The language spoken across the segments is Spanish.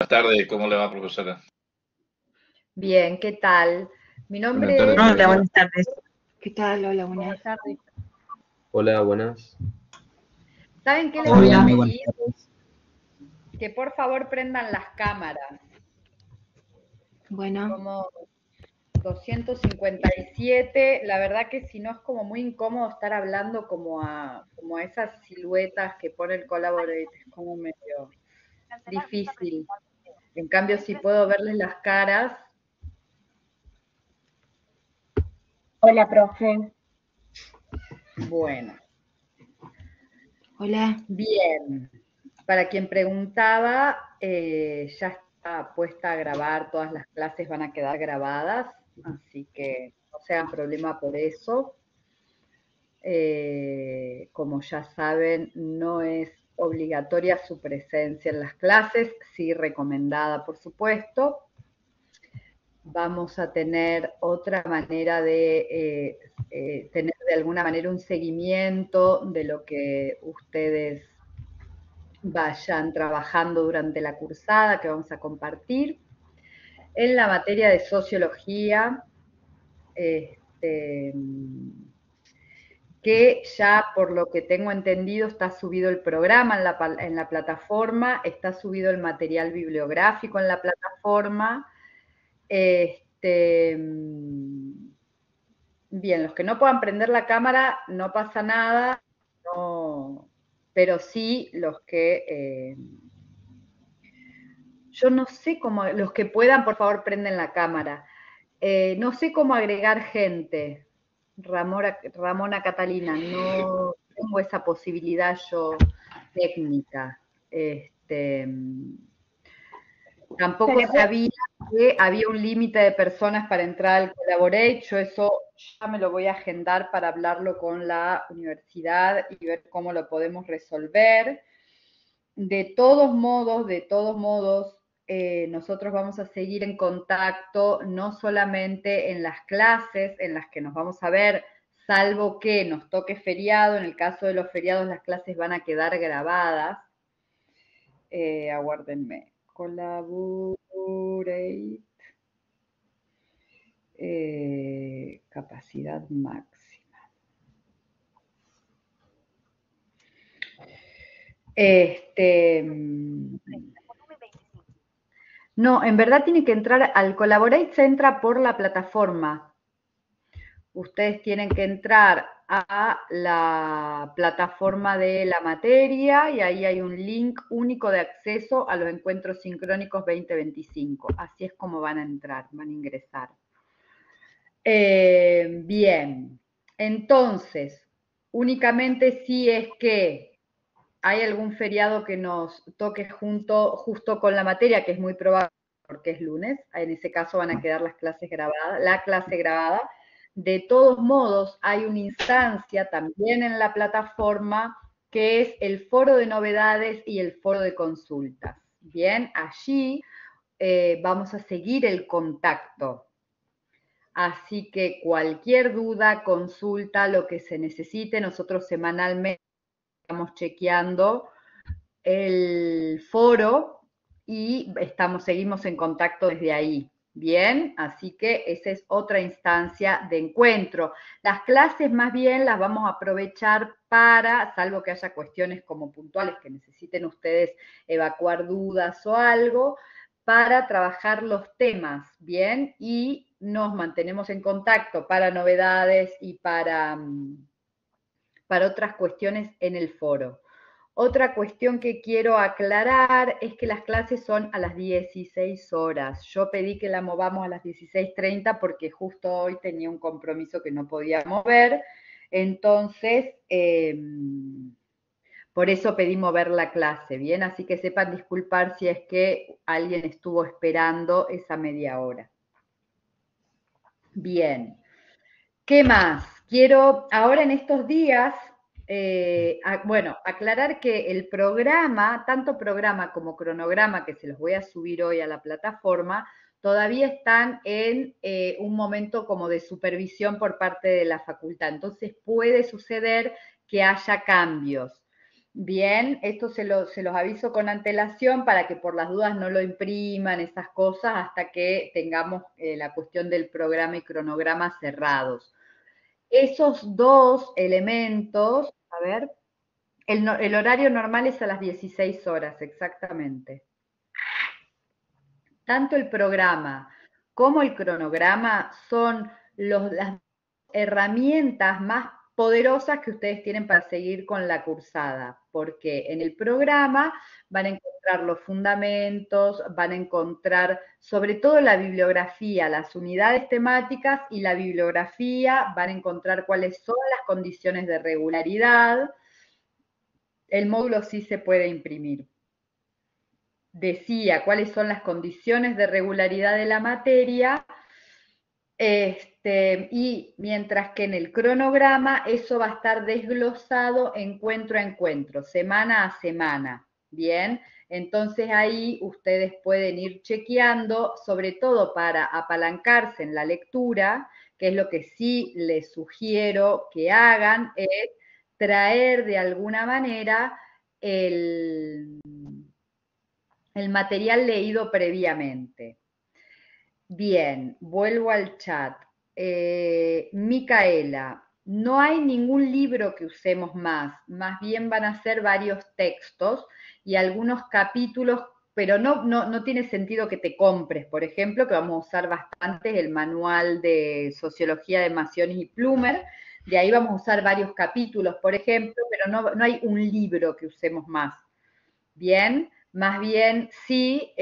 Buenas tardes, ¿cómo le va, profesora? Bien, ¿qué tal? Mi Buenas nombre tardes, es... Hola, profesora. buenas tardes. ¿Qué tal? Hola, buenas. Buenas tardes. Hola, buenas. ¿Saben qué les voy a Hola. Muy buenas pedir? tardes. Que por favor prendan las cámaras. Bueno, Somos 257. La verdad que si no es como muy incómodo estar hablando como a esas siluetas que pone el Collaborate, es como medio difícil. En cambio, si puedo verles las caras, Hola, profe. bueno, hola. bien. Para quien preguntaba, ya está puesta a grabar, todas las clases van a quedar grabadas, así que no se hagan problema por eso. Como ya saben, no es obligatoria su presencia en las clases, sí recomendada, por supuesto. Vamos a tener otra manera de tener de alguna manera un seguimiento de lo que ustedes vayan trabajando durante la cursada que vamos a compartir. En la materia de sociología, este, que ya por lo que tengo entendido está subido el programa en la plataforma, está subido el material bibliográfico en la plataforma. Este, bien, los que no puedan prender la cámara no pasa nada, no, pero sí los que yo no sé cómo, los que puedan, por favor, prenden la cámara. No sé cómo agregar gente, Ramona Catalina, no tengo esa posibilidad yo técnica. Este, ¿Se tampoco le puede? sabía que había un límite de personas para entrar al Collaborate. Yo eso ya me lo voy a agendar para hablarlo con la universidad y ver cómo lo podemos resolver. De todos modos, nosotros vamos a seguir en contacto, no solamente en las clases en las que nos vamos a ver, salvo que nos toque feriado. En el caso de los feriados, las clases van a quedar grabadas. Aguárdenme. Collaborate. Capacidad máxima. Este. No, en verdad tiene que entrar al Collaborate, se entra por la plataforma. Ustedes tienen que entrar a la plataforma de la materia y ahí hay un link único de acceso a los encuentros sincrónicos 2025. Así es como van a entrar, van a ingresar. Bien, entonces, únicamente si es que hay algún feriado que nos toque justo con la materia, que es muy probable porque es lunes, en ese caso van a quedar las clases grabadas, la clase grabada. De todos modos, hay una instancia también en la plataforma que es el foro de novedades y el foro de consultas. Bien, allí vamos a seguir el contacto. Así que cualquier duda, consulta, lo que se necesite, nosotros semanalmente estamos chequeando el foro y seguimos en contacto desde ahí. Bien, así que esa es otra instancia de encuentro. Las clases más bien las vamos a aprovechar para, salvo que haya cuestiones como puntuales que necesiten ustedes evacuar dudas o algo, para trabajar los temas, ¿bien? Y nos mantenemos en contacto para novedades y para otras cuestiones en el foro. Otra cuestión que quiero aclarar es que las clases son a las 16 horas. Yo pedí que la movamos a las 16:30 porque justo hoy tenía un compromiso que no podía mover. Entonces, por eso pedí mover la clase, ¿bien? Así que sepan disculpar si es que alguien estuvo esperando esa media hora. Bien. ¿Qué más? Quiero ahora en estos días, bueno, aclarar que el programa, tanto programa como cronograma, que se los voy a subir hoy a la plataforma, todavía están en un momento como de supervisión por parte de la facultad. Entonces puede suceder que haya cambios. Bien, esto se los aviso con antelación para que por las dudas no lo impriman, esas cosas, hasta que tengamos la cuestión del programa y cronograma cerrados. Esos dos elementos, a ver, el horario normal es a las 16 horas, exactamente. Tanto el programa como el cronograma son las herramientas más poderosas que ustedes tienen para seguir con la cursada, porque en el programa van a encontrar los fundamentos, van a encontrar sobre todo la bibliografía, las unidades temáticas y la bibliografía, van a encontrar cuáles son las condiciones de regularidad. El módulo sí se puede imprimir. Decía cuáles son las condiciones de regularidad de la materia, y mientras que en el cronograma eso va a estar desglosado encuentro a encuentro, semana a semana. Bien, entonces ahí ustedes pueden ir chequeando, sobre todo para apalancarse en la lectura, que es lo que sí les sugiero que hagan, es traer de alguna manera el, el material leído previamente. Bien, vuelvo al chat. Micaela, no hay ningún libro que usemos más bien van a ser varios textos y algunos capítulos, pero no tiene sentido que te compres, por ejemplo, que vamos a usar bastante el manual de Sociología de Maciones y Plumer, de ahí vamos a usar varios capítulos, por ejemplo, pero no hay un libro que usemos más. Bien, más bien sí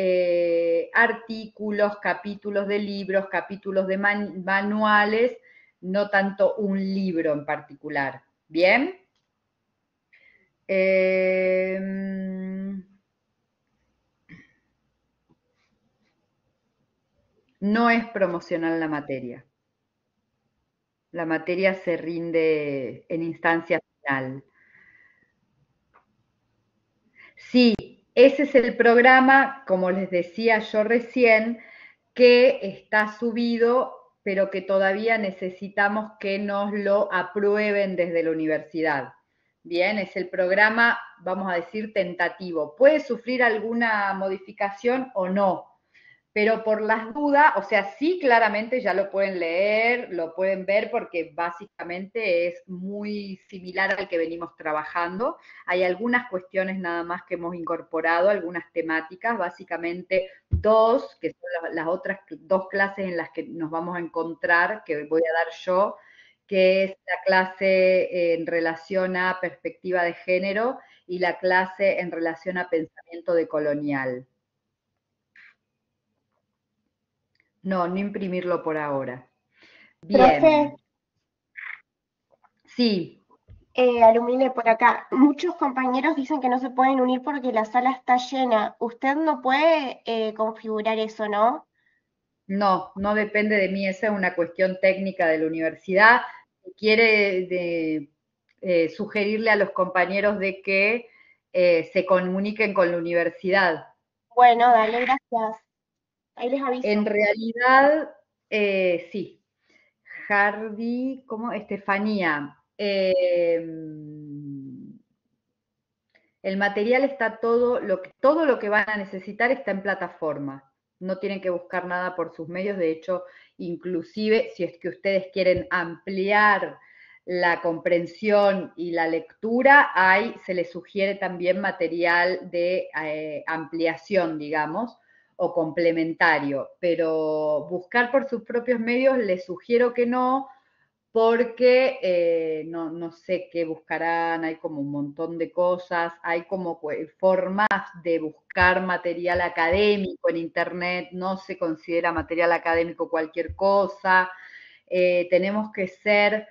artículos, capítulos de libros, capítulos de manuales, no tanto un libro en particular. Bien. Eh, no es promocional la materia. La materia se rinde en instancia final. Sí, ese es el programa, como les decía yo recién, que está subido, pero que todavía necesitamos que nos lo aprueben desde la universidad. Bien, es el programa, vamos a decir, tentativo. Puede sufrir alguna modificación o no, pero por las dudas, o sea, sí claramente ya lo pueden leer, lo pueden ver porque básicamente es muy similar al que venimos trabajando. Hay algunas cuestiones nada más que hemos incorporado, algunas temáticas, básicamente dos, que son las otras dos clases en las que nos vamos a encontrar, que voy a dar yo, que es la clase en relación a perspectiva de género y la clase en relación a pensamiento decolonial. No imprimirlo por ahora. Profe, Bien. Sí, Alumine por acá. Muchos compañeros dicen que no se pueden unir porque la sala está llena. Usted no puede configurar eso, ¿no? no depende de mí, esa es una cuestión técnica de la universidad. Quiere sugerirle a los compañeros de que se comuniquen con la universidad. Bueno, dale, gracias. Ahí les En aviso. realidad, sí. Hardy, ¿cómo? Estefanía. El material está todo lo que van a necesitar está en plataforma. No tienen que buscar nada por sus medios. De hecho, inclusive si es que ustedes quieren ampliar la comprensión y la lectura, se les sugiere también material de ampliación, digamos, o complementario. Pero buscar por sus propios medios, les sugiero que no, porque no sé qué buscarán, hay como un montón de cosas, hay como formas de buscar material académico en Internet, no se considera material académico cualquier cosa, tenemos que ser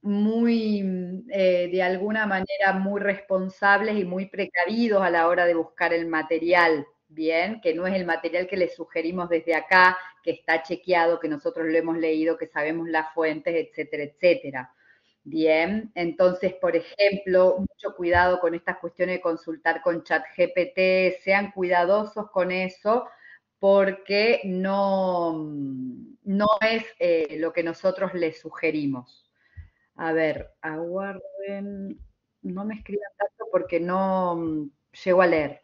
muy, de alguna manera, muy responsables y muy precavidos a la hora de buscar el material, bien, que no es el material que les sugerimos desde acá, que está chequeado, que nosotros lo hemos leído, que sabemos las fuentes, etcétera, etcétera. Bien, entonces, por ejemplo, mucho cuidado con estas cuestiones de consultar con ChatGPT, sean cuidadosos con eso, porque no es lo que nosotros les sugerimos. A ver, aguarden. no me escriban tanto porque no llego a leer.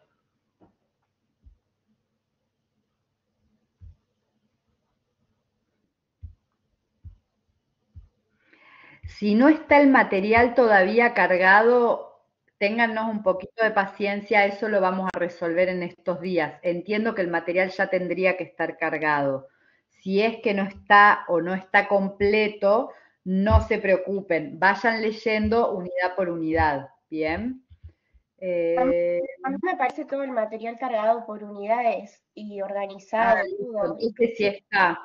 Si no está el material todavía cargado, téngannos un poquito de paciencia, eso lo vamos a resolver en estos días. Entiendo que el material ya tendría que estar cargado. Si es que no está o no está completo, no se preocupen, vayan leyendo unidad por unidad, ¿bien? A mí me parece todo el material cargado por unidades y organizado, Listo, todo. entonces sí está.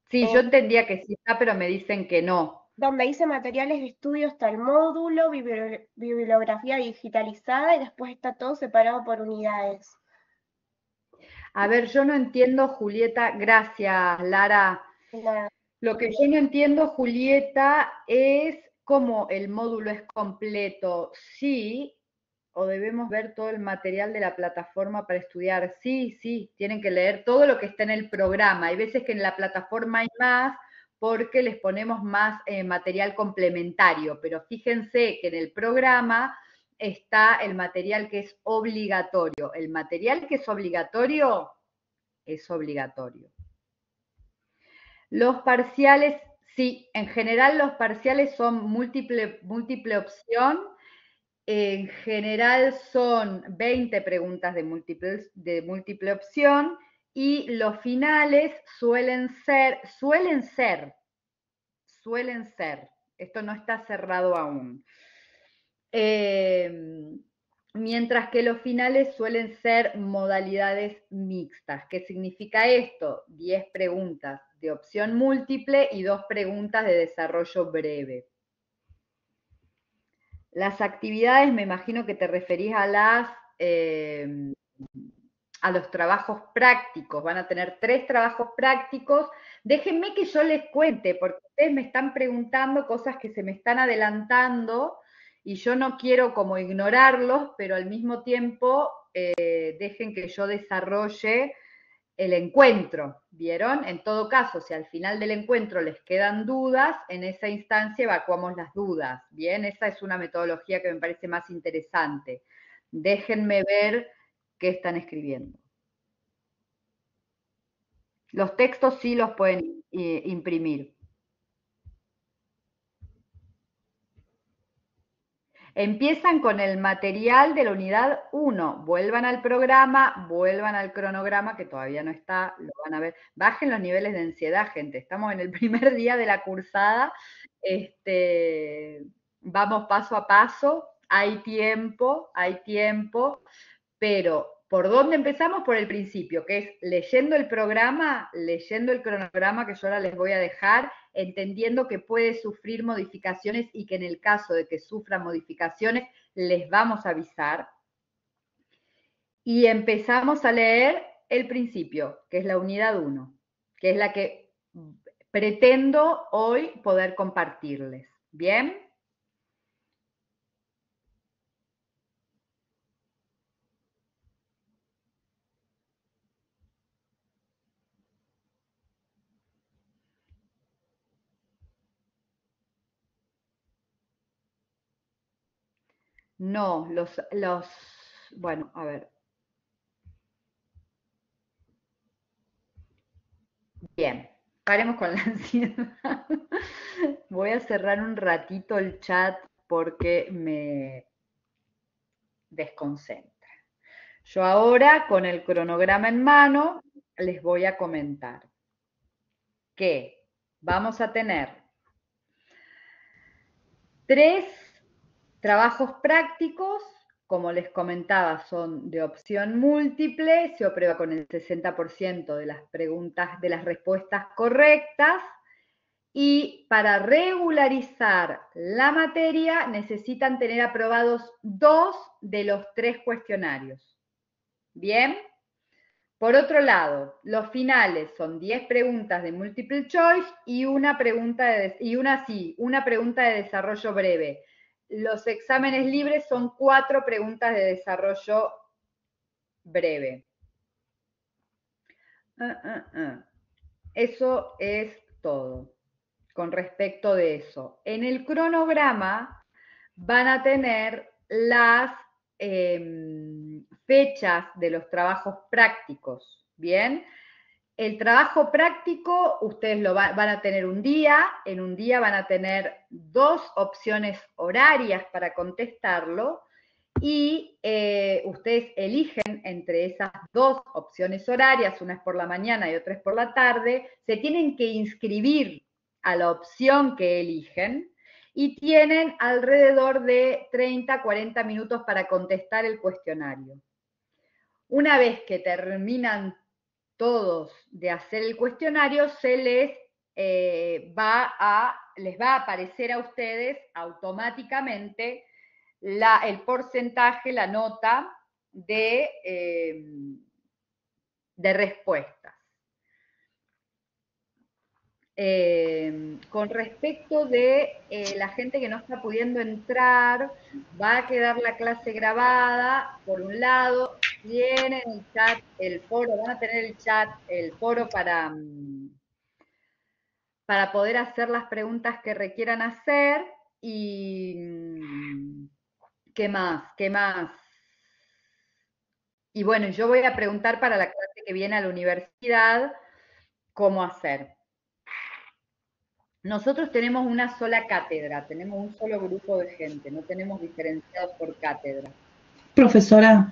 Sí, yo Eh, entendía que sí está, pero me dicen que no. donde dice materiales de estudio está el módulo, bibliografía digitalizada y después está todo separado por unidades. A ver, yo no entiendo, Julieta, gracias, Lara. La- Lo que yo no entiendo, Julieta, es cómo el módulo es completo. Sí, o debemos ver todo el material de la plataforma para estudiar. Sí, sí, tienen que leer todo lo que está en el programa. Hay veces que en la plataforma hay más porque les ponemos más material complementario, pero fíjense que en el programa está el material que es obligatorio. El material que es obligatorio. Los parciales, sí, en general los parciales son múltiple opción. En general son 20 preguntas de múltiple opción y los finales suelen ser, esto no está cerrado aún. Eh, Mientras que los finales suelen ser modalidades mixtas. ¿Qué significa esto? 10 preguntas de opción múltiple y 2 preguntas de desarrollo breve. Las actividades, me imagino que te referís a los trabajos prácticos. Van a tener 3 trabajos prácticos. Déjenme que yo les cuente, porque ustedes me están preguntando cosas que se me están adelantando y yo no quiero como ignorarlos, pero al mismo tiempo dejen que yo desarrolle el encuentro, ¿vieron? En todo caso, si al final del encuentro les quedan dudas, en esa instancia evacuamos las dudas, ¿bien? Esa es una metodología que me parece más interesante. Déjenme ver qué están escribiendo. Los textos sí los pueden imprimir. Empiezan con el material de la unidad 1. Vuelvan al programa, vuelvan al cronograma, que todavía no está, lo van a ver. Bajen los niveles de ansiedad, gente. Estamos en el primer día de la cursada. Vamos paso a paso. Hay tiempo, pero ¿por dónde empezamos? Por el principio, que es leyendo el programa, leyendo el cronograma que yo ahora les voy a dejar, entendiendo que puede sufrir modificaciones y que en el caso de que sufra modificaciones les vamos a avisar. Y empezamos a leer el principio, que es la unidad 1, que es la que pretendo hoy poder compartirles. ¿Bien? No, bueno, a ver. Bien, paremos con la ansiedad. Voy a cerrar un ratito el chat porque me desconcentra. Yo ahora, con el cronograma en mano, les voy a comentar que vamos a tener 3 trabajos prácticos, como les comentaba, son de opción múltiple, se aprueba con el 60% de las preguntas, de las respuestas correctas, y para regularizar la materia necesitan tener aprobados 2 de los 3 cuestionarios. ¿Bien? Por otro lado, los finales son 10 preguntas de multiple choice y una pregunta una pregunta de desarrollo breve. Los exámenes libres son 4 preguntas de desarrollo breve. Eso es todo con respecto de eso. En el cronograma van a tener las fechas de los trabajos prácticos, ¿bien? El trabajo práctico, ustedes van a tener un día, en un día van a tener 2 opciones horarias para contestarlo y ustedes eligen entre esas 2 opciones horarias, una es por la mañana y otra es por la tarde, se tienen que inscribir a la opción que eligen y tienen alrededor de 30, 40 minutos para contestar el cuestionario. Una vez que terminan todos de hacer el cuestionario, les va a aparecer a ustedes automáticamente el porcentaje, la nota de respuestas. Con respecto de la gente que no está pudiendo entrar, va a quedar la clase grabada, por un lado, tienen el chat, el foro, van a tener el chat, el foro para poder hacer las preguntas que requieran hacer y ¿qué más? ¿Qué más? Y bueno, yo voy a preguntar para la clase que viene a la universidad cómo hacer. Nosotros tenemos una sola cátedra, tenemos un solo grupo de gente, no tenemos diferenciados por cátedra. Profesora,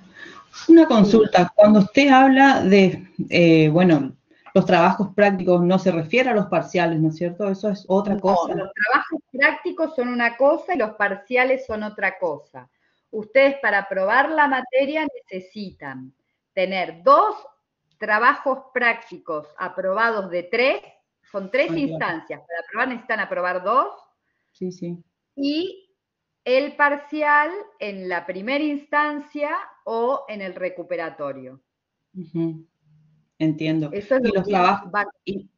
una consulta. Cuando usted habla de, bueno, los trabajos prácticos, no se refiere a los parciales, ¿no es cierto? Eso es otra cosa. Los trabajos prácticos son una cosa y los parciales son otra cosa. Ustedes para aprobar la materia necesitan tener 2 trabajos prácticos aprobados de 3, son 3 instancias, para aprobar necesitan aprobar 2. Sí, sí. Y el parcial en la primera instancia o en el recuperatorio. Entiendo. Eso es y los trabajos, sí.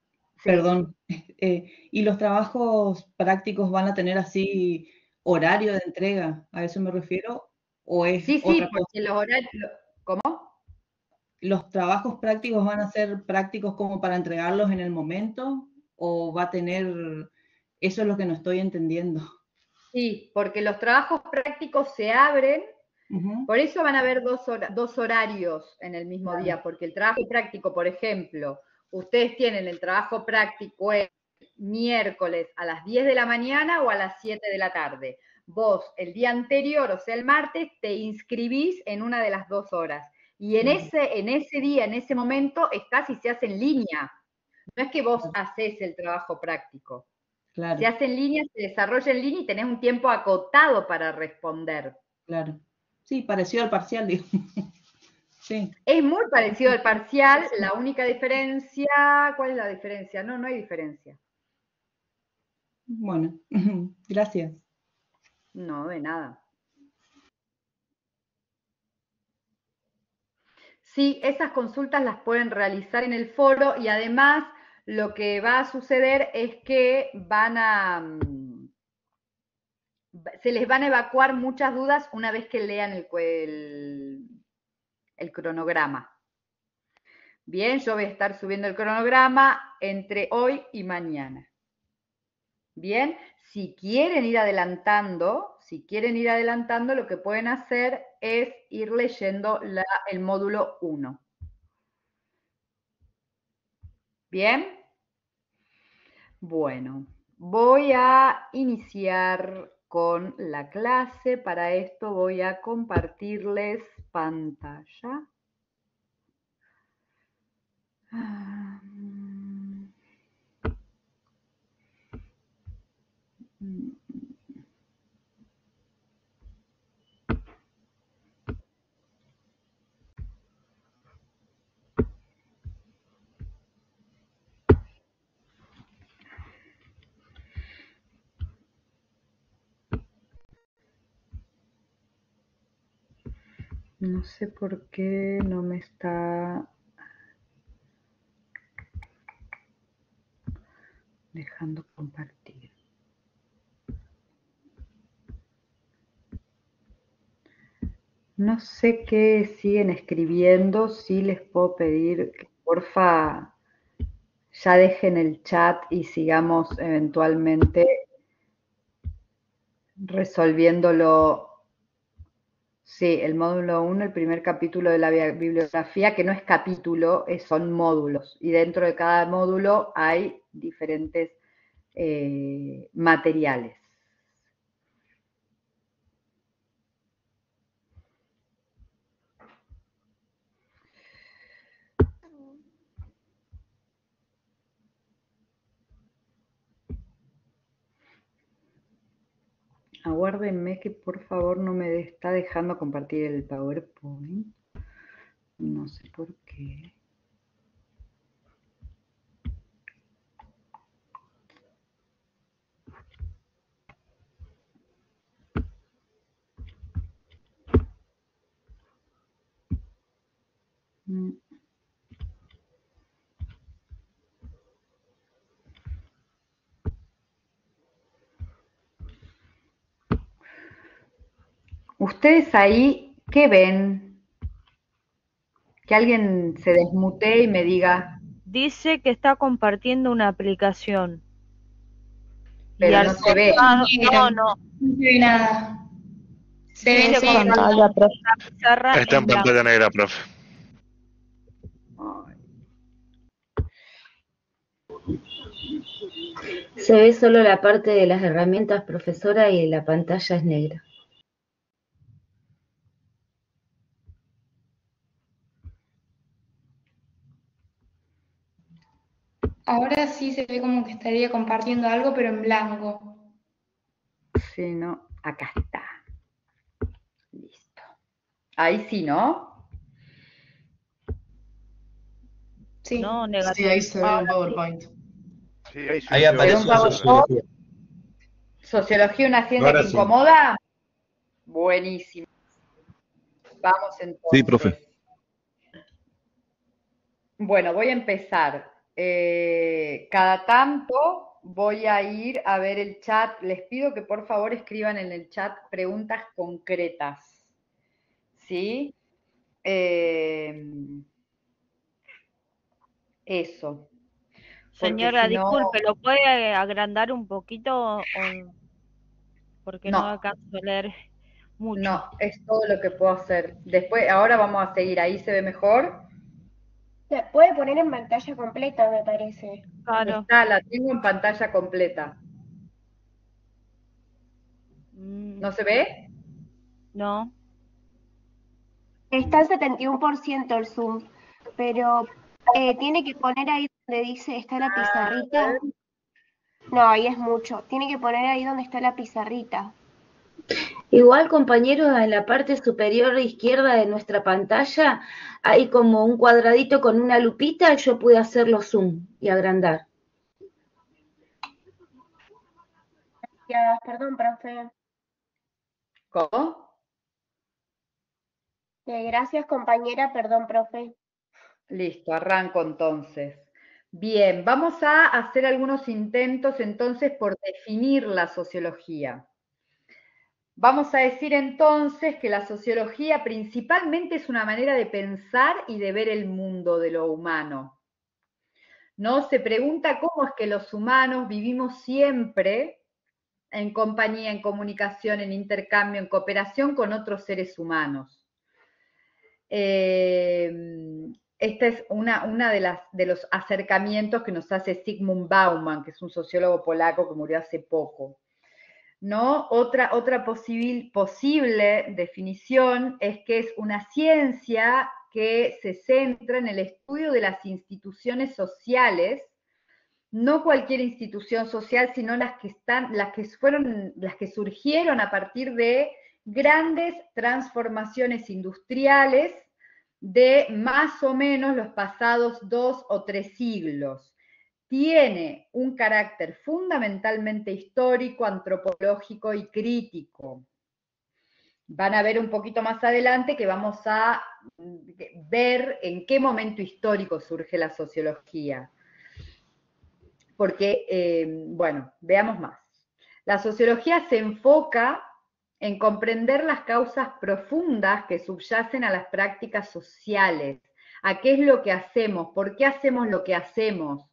Perdón, ¿y los trabajos prácticos van a tener así horario de entrega? ¿A eso me refiero? ¿O es Sí, otra cosa? porque los horarios, ¿cómo? ¿Los trabajos prácticos van a ser prácticos como para entregarlos en el momento? ¿O va a tener, eso es lo que no estoy entendiendo? Sí, porque los trabajos prácticos se abren, por eso van a haber 2 horarios en el mismo día, porque el trabajo práctico, por ejemplo, ustedes tienen el trabajo práctico el miércoles a las 10 de la mañana o a las 7 de la tarde. Vos el día anterior, o sea, el martes, te inscribís en una de las 2 horas. Y en ese día, en ese momento, estás y se hace en línea. No es que vos haces el trabajo práctico. Claro. Se hace en línea, se desarrolla en línea y tenés un tiempo acotado para responder. Claro. Sí, parecido al parcial, digo. Sí. Es muy parecido al parcial, la única diferencia, ¿cuál es la diferencia? No, no hay diferencia. Bueno, gracias. No, de nada. Sí, esas consultas las pueden realizar en el foro y además lo que va a suceder es que se les van a evacuar muchas dudas una vez que lean el cronograma. Bien, yo voy a estar subiendo el cronograma entre hoy y mañana. Bien, si quieren ir adelantando, lo que pueden hacer es ir leyendo el módulo 1. Bien. Bueno, voy a iniciar con la clase. Para esto voy a compartirles pantalla. No sé por qué no me está dejando compartir. No sé qué siguen escribiendo, sí les puedo pedir que porfa ya dejen el chat y sigamos eventualmente resolviéndolo. Sí, el módulo 1, el primer capítulo de la bibliografía, que no es capítulo, son módulos. Y dentro de cada módulo hay diferentes materiales. Aguárdenme que por favor no me está dejando compartir el PowerPoint. No sé por qué. ¿Ustedes ahí qué ven? Que alguien se desmutee y me diga. Dice que está compartiendo una aplicación. Pero no se ve. No. No se ve nada. Se ve Dice enseguida. pantalla, profe. La pizarra Está en blanco. pantalla negra, profe. Se ve solo la parte de las herramientas, profesora, y la pantalla es negra. Ahora sí se ve como que estaría compartiendo algo, pero en blanco. Sí, no. Acá está. Listo. Ahí sí, ¿no? Sí. No, negativo. Sí, ahí se ve en PowerPoint. Sí, ahí Ahí surgió. aparece un la favor. sociología. ¿Sociología una ciencia Ahora que sí. incomoda? Buenísimo. Vamos entonces. Sí, profe. Bueno, voy a empezar. Cada tanto voy a ir a ver el chat. Les pido que por favor escriban en el chat preguntas concretas. ¿Sí? Eso. Señora, si no- disculpe, ¿lo puede agrandar un poquito? Porque no No. alcanzo a leer mucho. No, es todo lo que puedo hacer. Después, ahora vamos a seguir. ¿Ahí se ve mejor? Se puede poner en pantalla completa, me parece. Claro. La tengo en pantalla completa. ¿No se ve? No. Está al 71% el Zoom, pero tiene que poner ahí donde dice está la pizarrita. No, ahí es mucho. Tiene que poner ahí donde está la pizarrita. Igual, compañeros, en la parte superior izquierda de nuestra pantalla hay como un cuadradito con una lupita. Yo pude hacerlo zoom y agrandar. Ya, perdón, profe. ¿Cómo? Gracias, compañera. Perdón, profe. Listo, arranco entonces. Bien, vamos a hacer algunos intentos entonces por definir la sociología. Vamos a decir entonces que la sociología principalmente es una manera de pensar y de ver el mundo de lo humano. ¿No? Se pregunta cómo es que los humanos vivimos siempre en compañía, en comunicación, en intercambio, en cooperación con otros seres humanos. Esta es una de los acercamientos que nos hace Zygmunt Bauman, que es un sociólogo polaco que murió hace poco. ¿No? Otra posible definición es que es una ciencia que se centra en el estudio de las instituciones sociales, no cualquier institución social, sino las que surgieron a partir de grandes transformaciones industriales de más o menos los pasados 2 o 3 siglos. Tiene un carácter fundamentalmente histórico, antropológico y crítico. Van a ver un poquito más adelante que vamos a ver en qué momento histórico surge la sociología. Porque, bueno, veamos más. La sociología se enfoca en comprender las causas profundas que subyacen a las prácticas sociales, a qué es lo que hacemos, por qué hacemos lo que hacemos,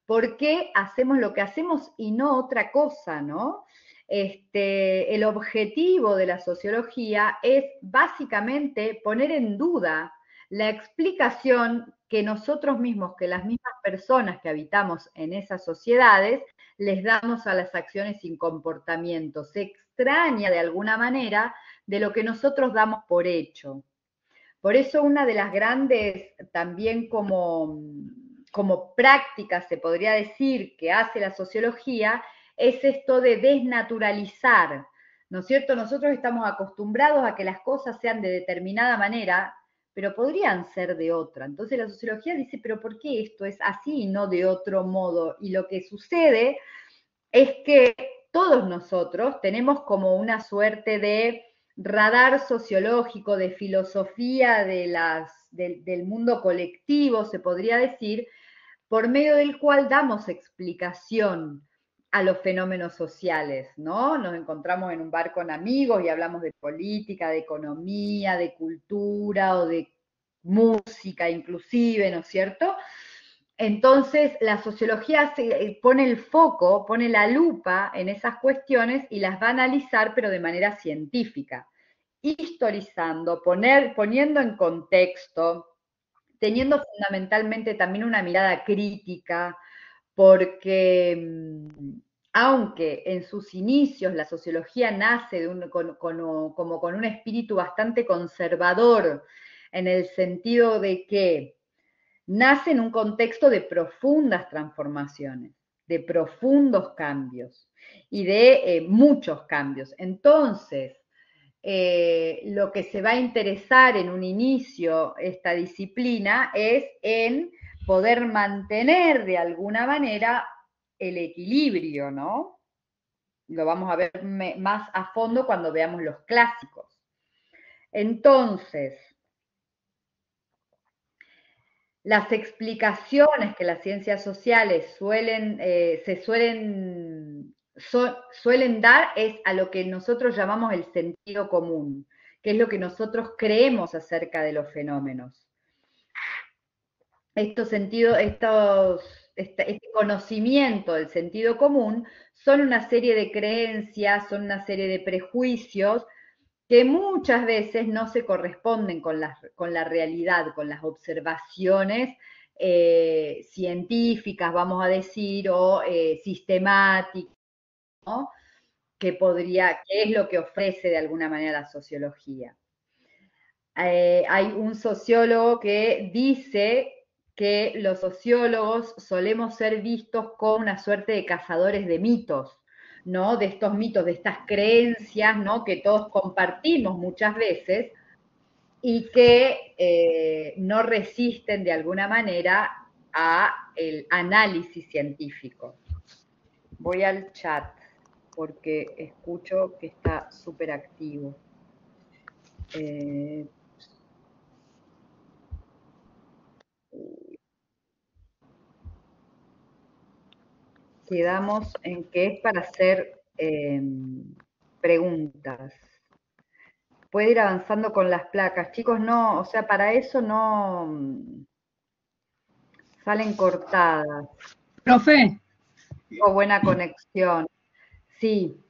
por qué hacemos lo que hacemos y no otra cosa, ¿no? el objetivo de la sociología es básicamente poner en duda la explicación que nosotros mismos, que las mismas personas que habitamos en esas sociedades, les damos a las acciones y comportamientos. Se extraña de alguna manera de lo que nosotros damos por hecho. Por eso una de las grandes, también como prácticas, se podría decir, que hace la sociología, es esto de desnaturalizar, ¿no es cierto? Nosotros estamos acostumbrados a que las cosas sean de determinada manera, pero podrían ser de otra. Entonces la sociología dice, pero ¿por qué esto es así y no de otro modo? Y lo que sucede es que todos nosotros tenemos como una suerte de radar sociológico, de filosofía del mundo colectivo, se podría decir, por medio del cual damos explicación a los fenómenos sociales, ¿no? Nos encontramos en un bar con amigos y hablamos de política, de economía, de cultura o de música inclusive, ¿no es cierto? Entonces, la sociología pone el foco, pone la lupa en esas cuestiones y las va a analizar, pero de manera científica, historizando, poniendo en contexto, teniendo fundamentalmente también una mirada crítica, porque aunque en sus inicios la sociología nace como con un espíritu bastante conservador, en el sentido de que nace en un contexto de profundas transformaciones, de profundos cambios y de muchos cambios. Entonces, lo que se va a interesar en un inicio esta disciplina es en poder mantener de alguna manera el equilibrio, ¿no? Lo vamos a ver más a fondo cuando veamos los clásicos. Entonces, las explicaciones que las ciencias sociales suelen dar es a lo que nosotros llamamos el sentido común, que es lo que nosotros creemos acerca de los fenómenos. Este conocimiento del sentido común son una serie de creencias, son una serie de prejuicios que muchas veces no se corresponden con la realidad, con las observaciones científicas, vamos a decir, o sistemáticas, ¿no? Que es lo que ofrece de alguna manera la sociología. Hay un sociólogo que dice que los sociólogos solemos ser vistos como una suerte de cazadores de mitos, ¿no? De estos mitos, de estas creencias, ¿no? Que todos compartimos muchas veces y que no resisten de alguna manera al análisis científico. Voy al chat porque escucho que está súper activo. Quedamos en que es para hacer preguntas. Puede ir avanzando con las placas. Chicos, no, o sea, para eso no salen cortadas. Profe. O buena conexión. Sí.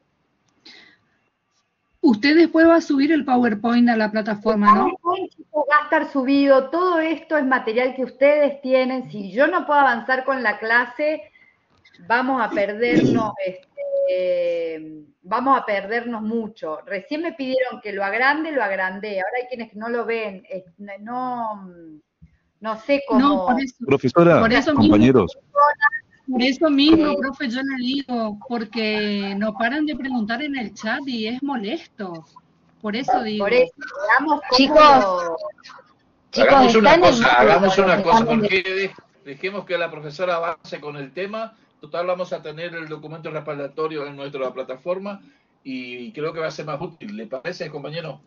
Usted después va a subir el PowerPoint a la plataforma, ¿no? El PowerPoint va a estar subido. Todo esto es material que ustedes tienen. Si yo no puedo avanzar con la clase, vamos a perdernos mucho. Recién me pidieron que lo agrandé. Ahora hay quienes no lo ven. No sé cómo. No, por eso, profesora, compañeros. Por eso mismo, profe, yo le digo, porque no paran de preguntar en el chat y es molesto. Por eso digo. Por eso, chicos, hagamos una cosa, porque dejemos que la profesora avance con el tema. Total, vamos a tener el documento respaldatorio en nuestra plataforma y creo que va a ser más útil. ¿Le parece, compañero?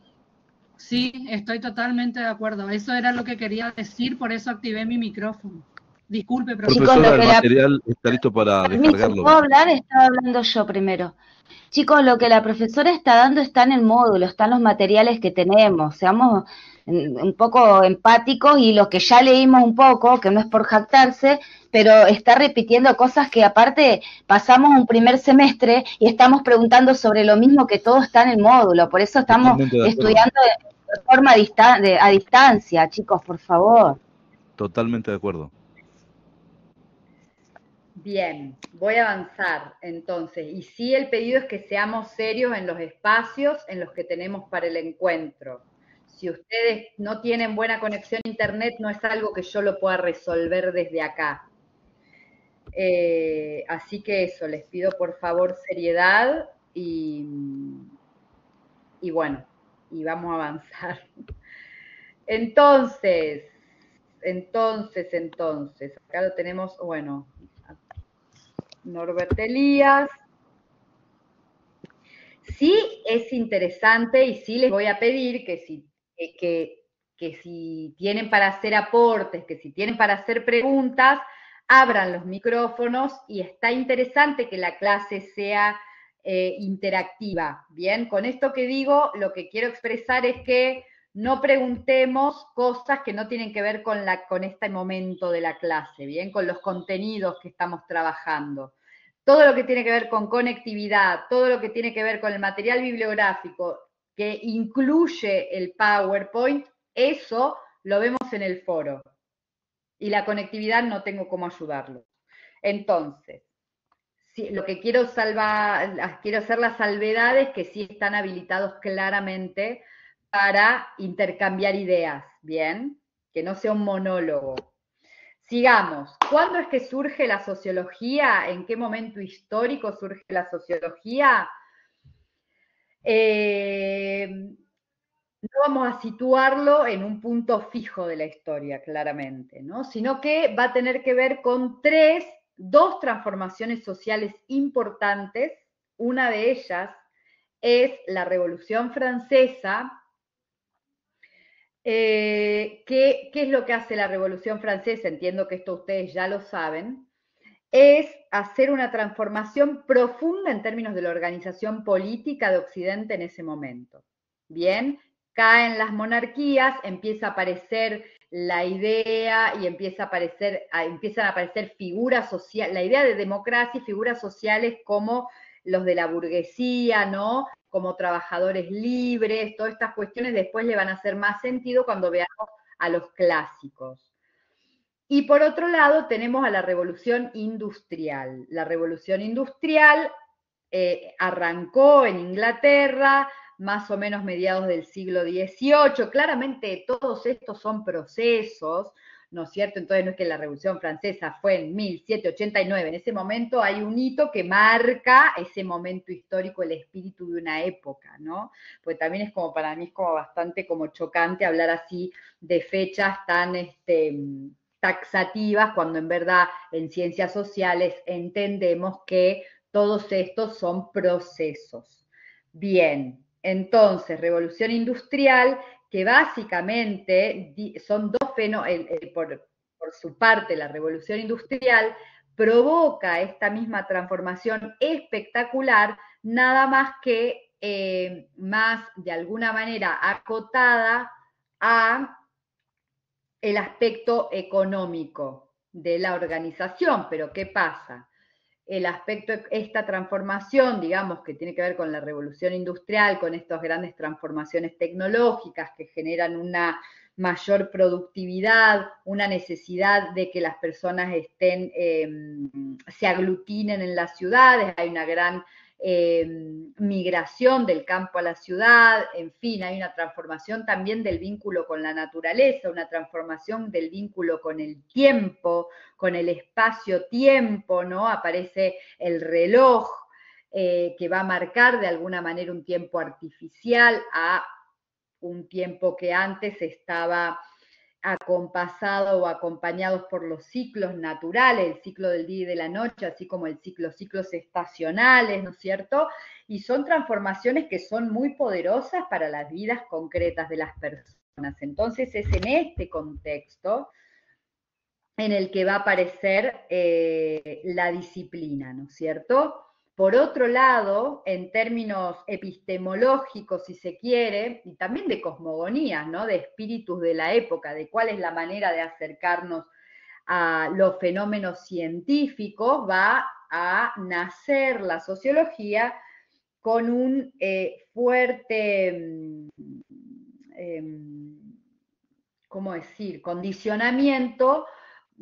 Sí, estoy totalmente de acuerdo. Eso era lo que quería decir, por eso activé mi micrófono. Disculpe, profesora. Profesora, el material está listo para descargarlo. ¿Puedo hablar? Estaba hablando yo primero. Chicos, lo que la profesora está dando está en el módulo, están los materiales que tenemos. un poco empáticos, y los que ya leímos un poco, que no es por jactarse, pero está repitiendo cosas que aparte pasamos un primer semestre y estamos preguntando sobre lo mismo que todo está en el módulo, por eso estamos Totalmente de acuerdo. estudiando de forma a distancia, chicos, por favor. Totalmente de acuerdo. Bien, voy a avanzar entonces. Y sí, el pedido es que seamos serios en los espacios en los que tenemos para el encuentro. Si ustedes no tienen buena conexión a internet, no es algo que yo lo pueda resolver desde acá. Así que eso, les pido por favor seriedad y bueno, y vamos a avanzar. Entonces, acá lo tenemos, bueno, Norbert Elías. Sí es interesante y sí les voy a pedir que si tienen para hacer aportes, que si tienen para hacer preguntas, abran los micrófonos, y está interesante que la clase sea interactiva. Bien, con esto que digo, lo que quiero expresar es que no preguntemos cosas que no tienen que ver con este momento de la clase, bien, con los contenidos que estamos trabajando. Todo lo que tiene que ver con conectividad, todo lo que tiene que ver con el material bibliográfico que incluye el PowerPoint, eso lo vemos en el foro. Y la conectividad no tengo cómo ayudarlo. Entonces, lo que quiero hacer las salvedades que sí están habilitados claramente para intercambiar ideas, ¿bien? Que no sea un monólogo. Sigamos. ¿Cuándo es que surge la sociología? ¿En qué momento histórico surge la sociología? No vamos a situarlo en un punto fijo de la historia, claramente, ¿no? Sino que va a tener que ver con dos transformaciones sociales importantes. Una de ellas es la Revolución Francesa. ¿Qué es lo que hace la Revolución Francesa? Entiendo que esto ustedes ya lo saben. Es hacer una transformación profunda en términos de la organización política de Occidente en ese momento. Bien, caen las monarquías, empieza a aparecer la idea y empiezan a aparecer figuras sociales, la idea de democracia y figuras sociales como los de la burguesía, ¿no? Como trabajadores libres, todas estas cuestiones después le van a hacer más sentido cuando veamos a los clásicos. Y por otro lado tenemos a la Revolución Industrial. La Revolución Industrial arrancó en Inglaterra, más o menos mediados del siglo XVIII. Claramente todos estos son procesos, ¿no es cierto? Entonces no es que la Revolución Francesa fue en 1789, en ese momento hay un hito que marca ese momento histórico, el espíritu de una época, ¿no? Pues también es como, para mí es como bastante como chocante hablar así de fechas tan taxativas, cuando en verdad en ciencias sociales entendemos que todos estos son procesos. Bien, entonces, Revolución Industrial, que básicamente son dos fenómenos, por su parte, la Revolución Industrial provoca esta misma transformación espectacular, nada más que más de alguna manera acotada a el aspecto económico de la organización. Pero ¿qué pasa? El aspecto, esta transformación, digamos, que tiene que ver con la revolución industrial, con estas grandes transformaciones tecnológicas que generan una mayor productividad, una necesidad de que las personas se aglutinen en las ciudades, hay una gran migración del campo a la ciudad, en fin, hay una transformación también del vínculo con la naturaleza, una transformación del vínculo con el tiempo, con el espacio-tiempo, ¿no? Aparece el reloj que va a marcar de alguna manera un tiempo artificial a un tiempo que antes estaba acompasado o acompañados por los ciclos naturales, el ciclo del día y de la noche, así como ciclos estacionales, ¿no es cierto? Y son transformaciones que son muy poderosas para las vidas concretas de las personas. Entonces es en este contexto en el que va a aparecer la disciplina, ¿no es cierto? por otro lado, en términos epistemológicos, si se quiere, y también de cosmogonías, ¿no? De espíritus de la época, de cuál es la manera de acercarnos a los fenómenos científicos, va a nacer la sociología con un fuerte, ¿cómo decir?, condicionamiento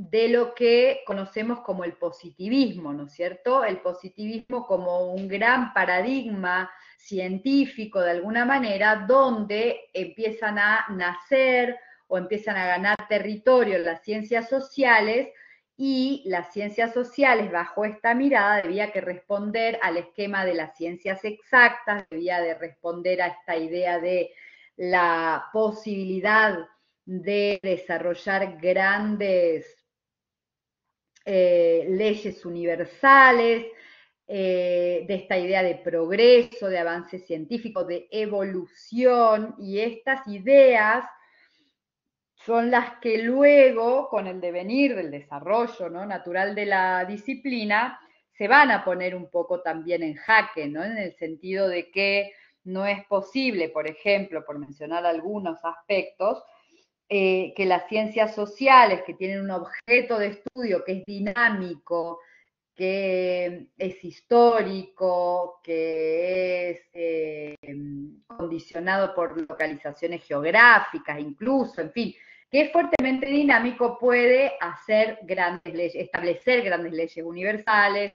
de lo que conocemos como el positivismo, ¿no es cierto? El positivismo como un gran paradigma científico, de alguna manera, donde empiezan a nacer o empiezan a ganar territorio las ciencias sociales, y las ciencias sociales, bajo esta mirada, debía que responder al esquema de las ciencias exactas, debía de responder a esta idea de la posibilidad de desarrollar grandes leyes universales, de esta idea de progreso, de avance científico, de evolución, y estas ideas son las que luego, con el devenir del desarrollo, ¿no?, natural de la disciplina, se van a poner un poco también en jaque, ¿no?, en el sentido de que no es posible, por ejemplo, por mencionar algunos aspectos, que las ciencias sociales, que tienen un objeto de estudio que es dinámico, que es histórico, que es condicionado por localizaciones geográficas incluso, en fin, que es fuertemente dinámico, puede hacer grandes leyes, establecer grandes leyes universales,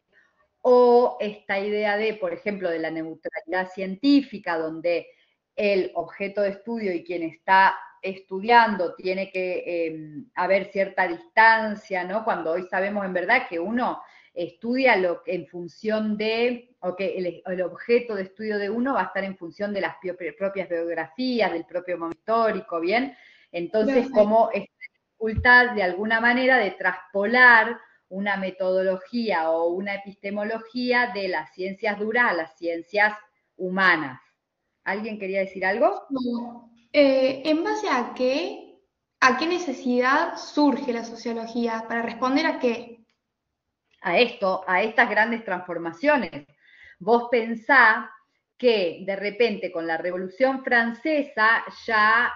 o esta idea de, por ejemplo, de la neutralidad científica, donde el objeto de estudio y quien está estudiando tiene que haber cierta distancia, ¿no? Cuando hoy sabemos en verdad que uno estudia en función de, o que el objeto de estudio de uno va a estar en función de las propias biografías, del propio momento histórico, ¿bien? Entonces, como esta dificultad de alguna manera de traspolar una metodología o una epistemología de las ciencias duras a las ciencias humanas. ¿Alguien quería decir algo? No. ¿En base a qué necesidad surge la sociología? ¿Para responder a qué? A esto, a estas grandes transformaciones. Vos pensá que de repente con la Revolución Francesa ya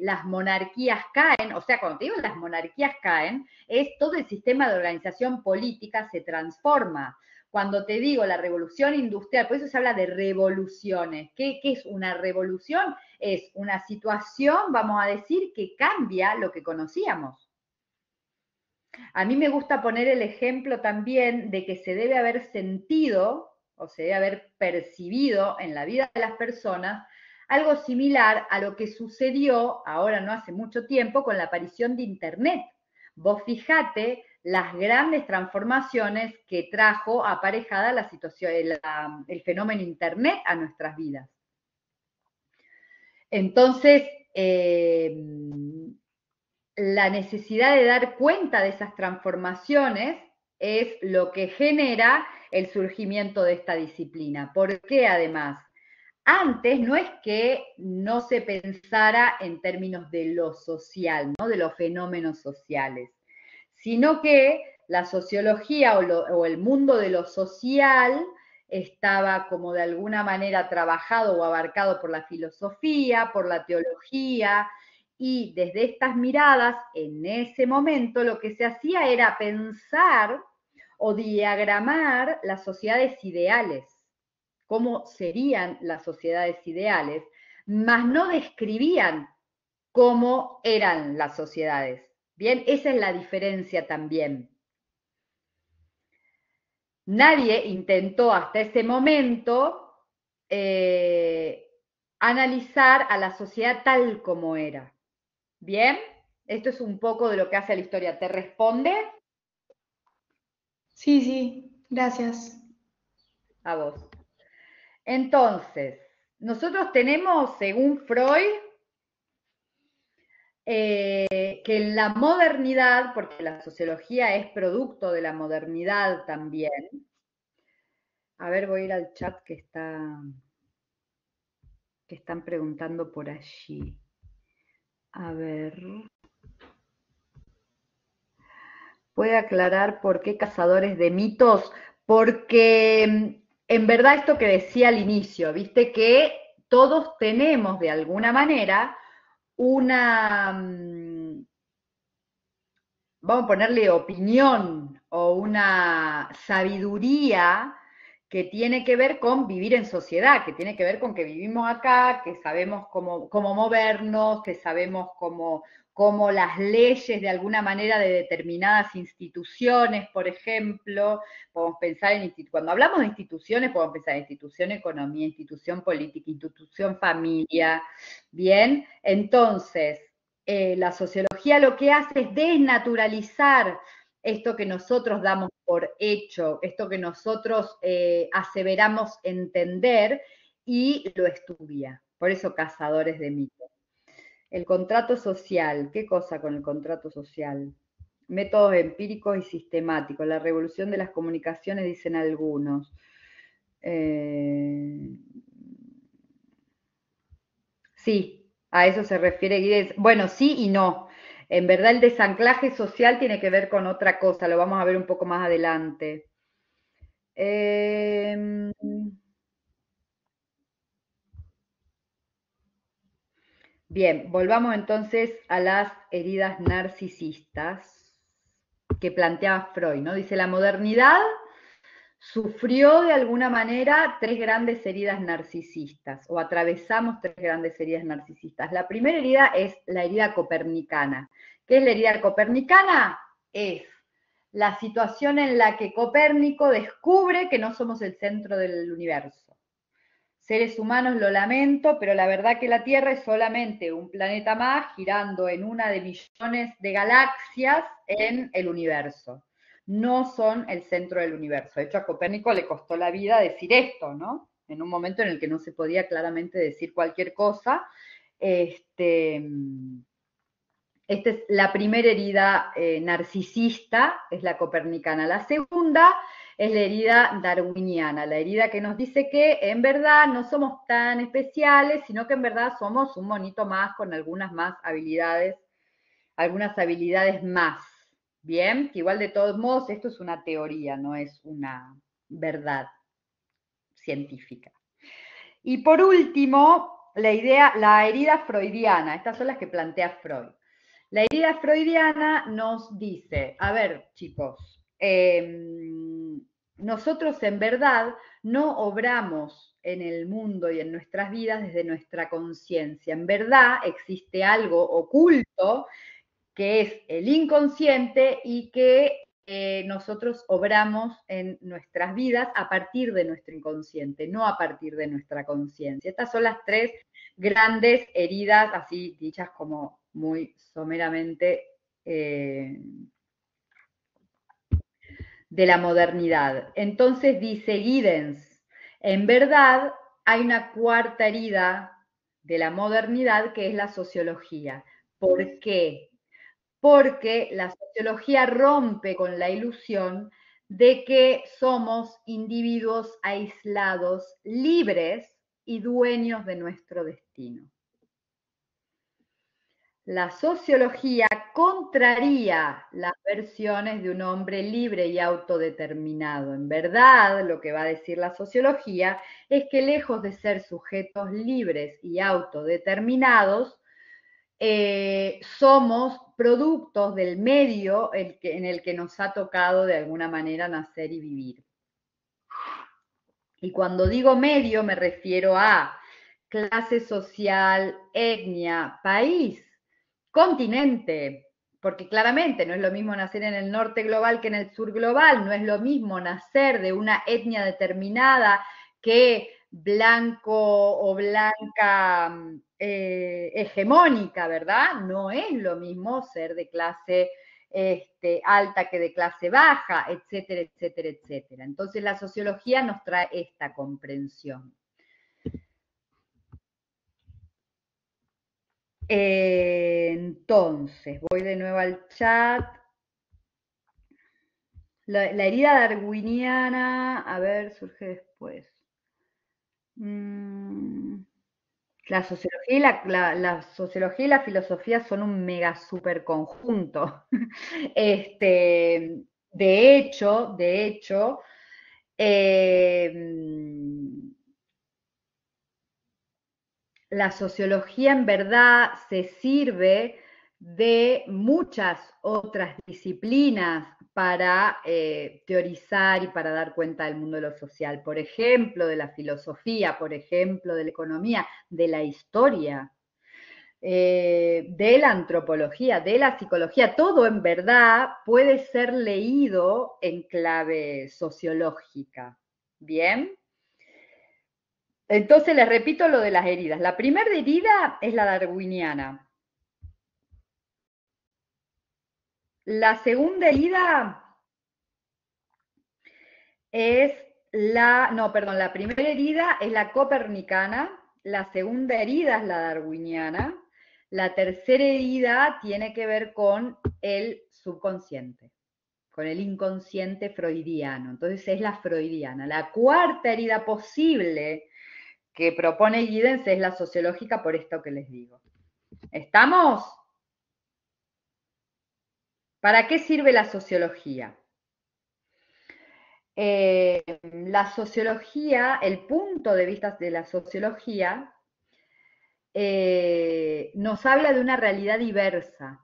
las monarquías caen, o sea, cuando te digo las monarquías caen, es todo el sistema de organización política se transforma. Cuando te digo la revolución industrial, por eso se habla de revoluciones. ¿Qué es una revolución? Es una situación, vamos a decir, que cambia lo que conocíamos. A mí me gusta poner el ejemplo también de que se debe haber sentido o se debe haber percibido en la vida de las personas algo similar a lo que sucedió ahora no hace mucho tiempo con la aparición de Internet. Vos fijate las grandes transformaciones que trajo aparejada la situación, el fenómeno Internet a nuestras vidas. Entonces, la necesidad de dar cuenta de esas transformaciones es lo que genera el surgimiento de esta disciplina. ¿Por qué además? Antes no es que no se pensara en términos de lo social, ¿no?, de los fenómenos sociales, sino que la sociología o el mundo de lo social estaba como de alguna manera trabajado o abarcado por la filosofía, por la teología, y desde estas miradas, en ese momento, lo que se hacía era pensar o diagramar las sociedades ideales, cómo serían las sociedades ideales, mas no describían cómo eran las sociedades. Bien, esa es la diferencia también. Nadie intentó hasta ese momento analizar a la sociedad tal como era. Bien, esto es un poco de lo que hace la historia. ¿Te responde? Sí, gracias. A vos. Entonces, nosotros tenemos, según Freud, que en la modernidad, porque la sociología es producto de la modernidad también. A ver, voy a ir al chat que están preguntando por allí. A ver. ¿Puede aclarar por qué Cazadores de Mitos? porque en verdad esto que decía al inicio, viste que todos tenemos de alguna manera una, vamos a ponerle opinión o una sabiduría que tiene que ver con vivir en sociedad, que tiene que ver con que vivimos acá, que sabemos cómo movernos, que sabemos cómo las leyes de alguna manera de determinadas instituciones, por ejemplo, podemos pensar cuando hablamos de instituciones, podemos pensar en institución economía, institución política, institución familia, ¿bien? Entonces, la sociología lo que hace es desnaturalizar esto que nosotros damos por hecho, esto que nosotros aseveramos entender y lo estudia. Por eso cazadores de mitos. El contrato social, ¿qué cosa con el contrato social? Métodos empíricos y sistemáticos, la revolución de las comunicaciones, dicen algunos. Sí, a eso se refiere Guides. Bueno, sí y no. En verdad el desanclaje social tiene que ver con otra cosa, lo vamos a ver un poco más adelante. Bien, volvamos entonces a las heridas narcisistas que planteaba Freud, ¿no? Dice, la modernidad sufrió de alguna manera tres grandes heridas narcisistas, o atravesamos tres grandes heridas narcisistas. La primera herida es la herida copernicana. ¿Qué es la herida copernicana? Es la situación en la que Copérnico descubre que no somos el centro del universo. Seres humanos, lo lamento, pero la verdad que la Tierra es solamente un planeta más girando en una de millones de galaxias en el universo. No son el centro del universo. De hecho, a Copérnico le costó la vida decir esto, ¿no? En un momento en el que no se podía claramente decir cualquier cosa. Esta es la primera herida narcisista, es la copernicana. La segunda es la herida darwiniana, la herida que nos dice que en verdad no somos tan especiales, sino que en verdad somos un monito más con algunas más habilidades, algunas habilidades más. Bien, que igual de todos modos esto es una teoría, no es una verdad científica. Y por último, la herida freudiana, estas son las que plantea Freud. La herida freudiana nos dice, a ver chicos, nosotros en verdad no obramos en el mundo y en nuestras vidas desde nuestra conciencia. En verdad existe algo oculto que es el inconsciente y que nosotros obramos en nuestras vidas a partir de nuestro inconsciente, no a partir de nuestra conciencia. Estas son las tres grandes heridas, así dichas como muy someramente, de la modernidad. Entonces dice Giddens, en verdad hay una cuarta herida de la modernidad que es la sociología. ¿Por qué? Porque la sociología rompe con la ilusión de que somos individuos aislados, libres y dueños de nuestro destino. La sociología contraría las versiones de un hombre libre y autodeterminado. En verdad, lo que va a decir la sociología es que lejos de ser sujetos libres y autodeterminados, somos productos del medio en el que nos ha tocado de alguna manera nacer y vivir. Y cuando digo medio me refiero a clase social, etnia, país, continente, porque claramente no es lo mismo nacer en el norte global que en el sur global, no es lo mismo nacer de una etnia determinada que blanco o blanca hegemónica, ¿verdad? No es lo mismo ser de clase alta que de clase baja, etcétera, etcétera, etcétera. Entonces la sociología nos trae esta comprensión. Entonces, voy de nuevo al chat. La herida darwiniana, a ver, surge después. La sociología y la filosofía son un mega super conjunto. De hecho, La sociología en verdad se sirve de muchas otras disciplinas para teorizar y para dar cuenta del mundo de lo social. Por ejemplo, de la filosofía, por ejemplo, de la economía, de la historia, de la antropología, de la psicología. Todo en verdad puede ser leído en clave sociológica. ¿Bien? Entonces les repito lo de las heridas. La primera herida es la darwiniana. La segunda herida es la primera herida es la copernicana, la segunda herida es la darwiniana, la tercera herida tiene que ver con el subconsciente, con el inconsciente freudiano. Entonces es la freudiana. La cuarta herida posible que propone Giddens es la sociológica, por esto que les digo. ¿Estamos? ¿Para qué sirve la sociología? La sociología, el punto de vista de la sociología, nos habla de una realidad diversa,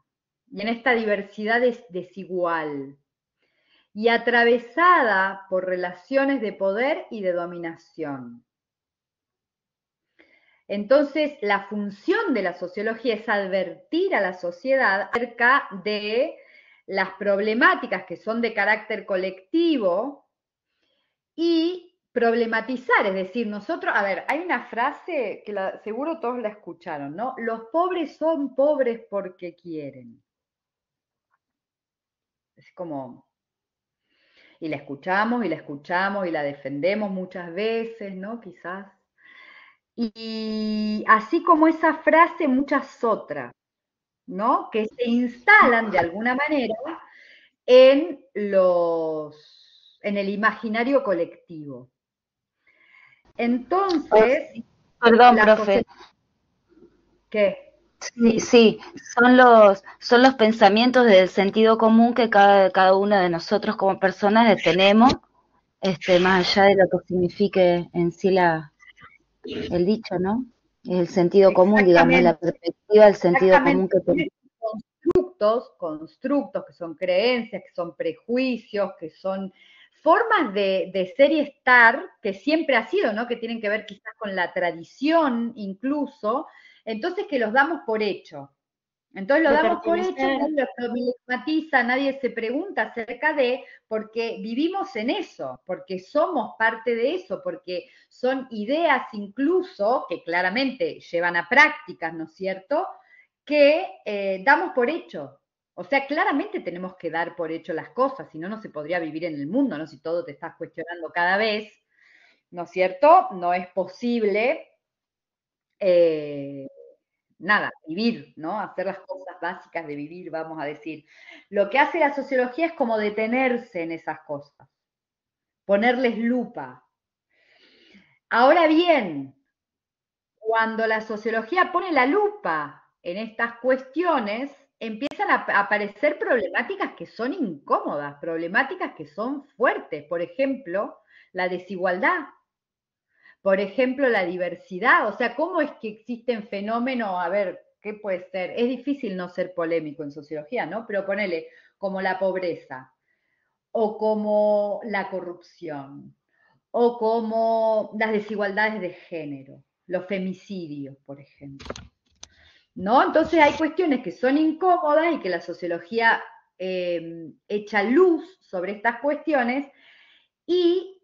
y en esta diversidad es desigual, y atravesada por relaciones de poder y de dominación. Entonces, la función de la sociología es advertir a la sociedad acerca de las problemáticas que son de carácter colectivo y problematizar, es decir, nosotros, a ver, hay una frase que seguro todos la escucharon, ¿no? Los pobres son pobres porque quieren. Es como, y la escuchamos y la escuchamos y la defendemos muchas veces, ¿no? Quizás. Y así como esa frase, muchas otras, ¿no? Que se instalan de alguna manera en el imaginario colectivo. Entonces, perdón, profe. ¿Qué? Sí, son los pensamientos del sentido común que cada uno de nosotros como personas tenemos, más allá de lo que signifique en sí el dicho, ¿no? El sentido común, digamos, la perspectiva del sentido común que tenemos. Constructos que son creencias, que son prejuicios, que son formas de ser y estar que siempre ha sido, ¿no? Que tienen que ver quizás con la tradición incluso, entonces que los damos por hecho. Entonces lo damos por hecho, nadie lo problematiza, nadie se pregunta acerca de, porque vivimos en eso, porque somos parte de eso, porque son ideas incluso que claramente llevan a prácticas, ¿no es cierto?, que damos por hecho. O sea, claramente tenemos que dar por hecho las cosas, si no, no se podría vivir en el mundo, ¿no? Si todo te estás cuestionando cada vez, ¿no es cierto? No es posible nada, vivir, ¿no? Hacer las cosas básicas de vivir, vamos a decir. Lo que hace la sociología es como detenerse en esas cosas, ponerles lupa. Ahora bien, cuando la sociología pone la lupa en estas cuestiones, empiezan a aparecer problemáticas que son incómodas, problemáticas que son fuertes. Por ejemplo, la desigualdad. Por ejemplo, la diversidad, o sea, ¿cómo es que existen fenómenos? A ver, ¿qué puede ser? Es difícil no ser polémico en sociología, ¿no? Pero ponele como la pobreza, o como la corrupción, o como las desigualdades de género, los femicidios, por ejemplo. ¿No? Entonces hay cuestiones que son incómodas y que la sociología echa luz sobre estas cuestiones y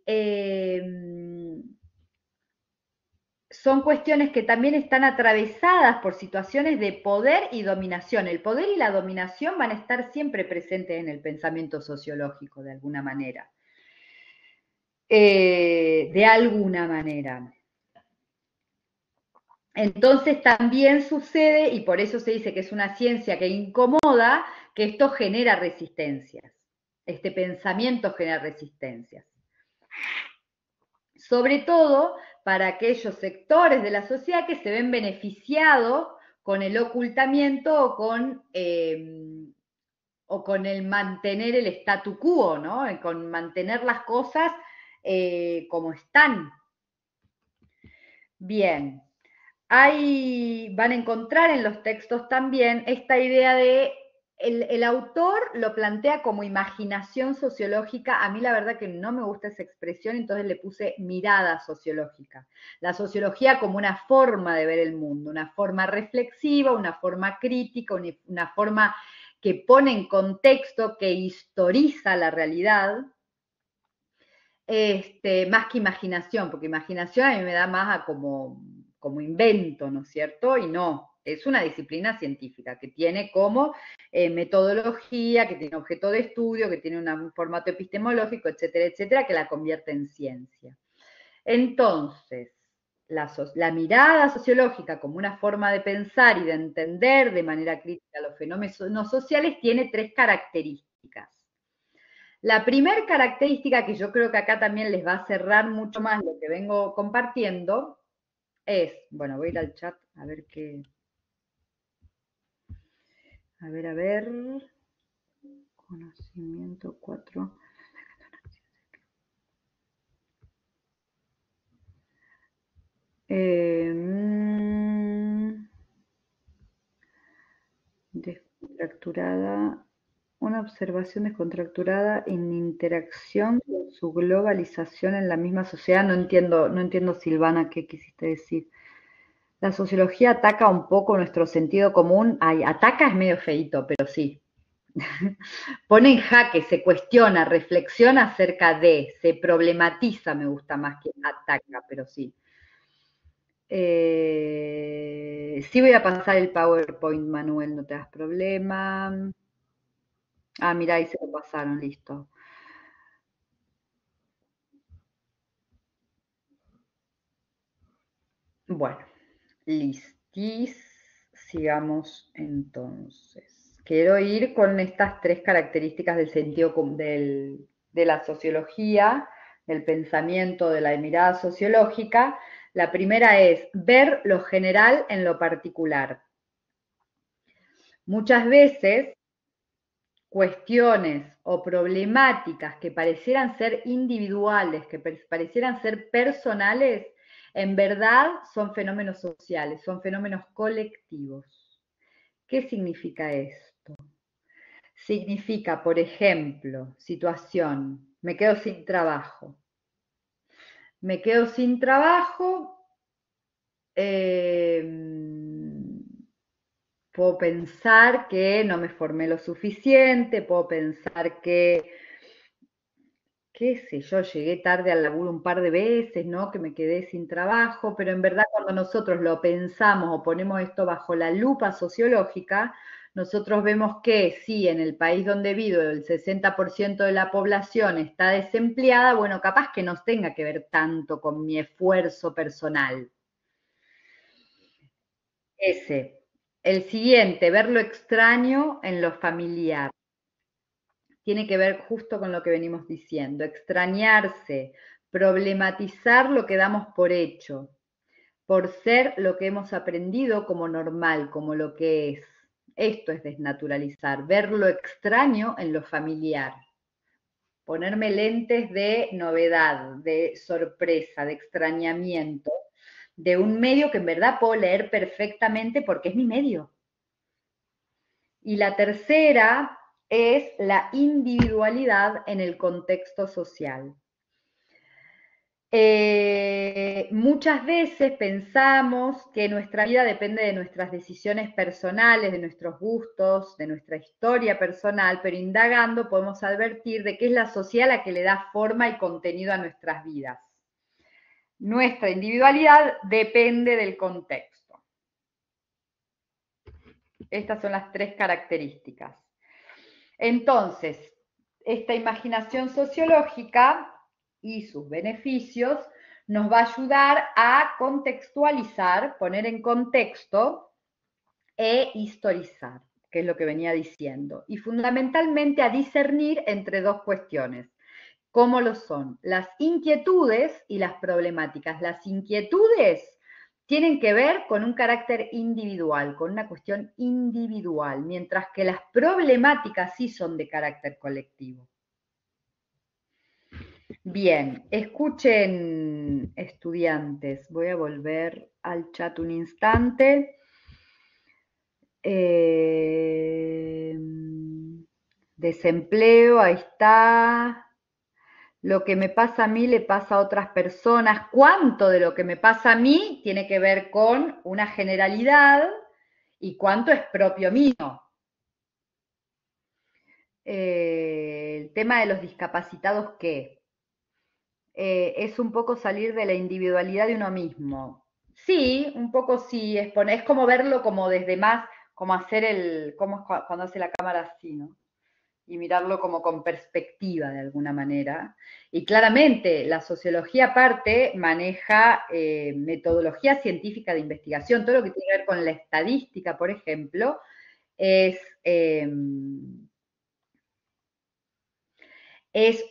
son cuestiones que también están atravesadas por situaciones de poder y dominación. El poder y la dominación van a estar siempre presentes en el pensamiento sociológico, de alguna manera. De alguna manera. Entonces también sucede, y por eso se dice que es una ciencia que incomoda, que esto genera resistencias. Este pensamiento genera resistencias. Sobre todo para aquellos sectores de la sociedad que se ven beneficiados con el ocultamiento o con el mantener el statu quo, ¿no? Con mantener las cosas como están. Bien, van a encontrar en los textos también esta idea de, el autor lo plantea como imaginación sociológica. A mí la verdad que no me gusta esa expresión, entonces le puse mirada sociológica. La sociología como una forma de ver el mundo, una forma reflexiva, una forma crítica, una forma que pone en contexto, que historiza la realidad, más que imaginación, porque imaginación a mí me da más a como invento, ¿no es cierto? Y no, es una disciplina científica que tiene como metodología, que tiene objeto de estudio, que tiene un formato epistemológico, etcétera, etcétera, que la convierte en ciencia. Entonces, la mirada sociológica como una forma de pensar y de entender de manera crítica los fenómenos sociales tiene 3 características. La primera característica, que yo creo que acá también les va a cerrar mucho más lo que vengo compartiendo, es, bueno, voy a ir al chat a ver qué. A ver. Conocimiento 4. Descontracturada. Una observación descontracturada en interacción con su globalización en la misma sociedad. No entiendo, Silvana, qué quisiste decir. La sociología ataca un poco nuestro sentido común. Ay, ataca es medio feíto, pero sí. Pone en jaque, se cuestiona, reflexiona acerca de, se problematiza, me gusta más que ataca, pero sí. Sí voy a pasar el PowerPoint, Manuel, no te das problema. Ah, mirá, ahí se lo pasaron, listo. Bueno, listis. Sigamos entonces. Quiero ir con estas 3 características del sentido de la sociología, del pensamiento, de la mirada sociológica. La primera es ver lo general en lo particular. Muchas veces cuestiones o problemáticas que parecieran ser individuales, que parecieran ser personales, en verdad son fenómenos sociales, son fenómenos colectivos. ¿Qué significa esto? Significa, por ejemplo, situación, me quedo sin trabajo. Me quedo sin trabajo, puedo pensar que no me formé lo suficiente, puedo pensar que, qué sé yo, llegué tarde al laburo un par de veces, ¿no? Que me quedé sin trabajo, pero en verdad cuando nosotros lo pensamos o ponemos esto bajo la lupa sociológica, nosotros vemos que sí, en el país donde vivo el 60% de la población está desempleada, bueno, capaz que no tenga que ver tanto con mi esfuerzo personal. El siguiente, ver lo extraño en lo familiar. Tiene que ver justo con lo que venimos diciendo, extrañarse, problematizar lo que damos por hecho, por ser lo que hemos aprendido como normal, como lo que es. Esto es desnaturalizar, ver lo extraño en lo familiar. Ponerme lentes de novedad, de sorpresa, de extrañamiento, de un medio que en verdad puedo leer perfectamente porque es mi medio. Y la tercera es la individualidad en el contexto social. Muchas veces pensamos que nuestra vida depende de nuestras decisiones personales, de nuestros gustos, de nuestra historia personal, pero indagando podemos advertir de que es la sociedad la que le da forma y contenido a nuestras vidas. Nuestra individualidad depende del contexto. Estas son las 3 características. Entonces, esta imaginación sociológica y sus beneficios nos va a ayudar a contextualizar, poner en contexto e historizar, que es lo que venía diciendo, y fundamentalmente a discernir entre 2 cuestiones. ¿Cómo lo son? Las inquietudes y las problemáticas. Las inquietudes tienen que ver con un carácter individual, con una cuestión individual, mientras que las problemáticas sí son de carácter colectivo. Bien, escuchen, estudiantes, voy a volver al chat un instante. Desempleo, ahí está. Lo que me pasa a mí le pasa a otras personas. ¿Cuánto de lo que me pasa a mí tiene que ver con una generalidad y cuánto es propio mío? El tema de los discapacitados, ¿qué? Es un poco salir de la individualidad de uno mismo. Sí, un poco sí, es como verlo como desde más, como hacer como es cuando hace la cámara así, ¿no? Y mirarlo como con perspectiva de alguna manera. Y claramente la sociología aparte maneja metodología científica de investigación, todo lo que tiene que ver con la estadística, por ejemplo, es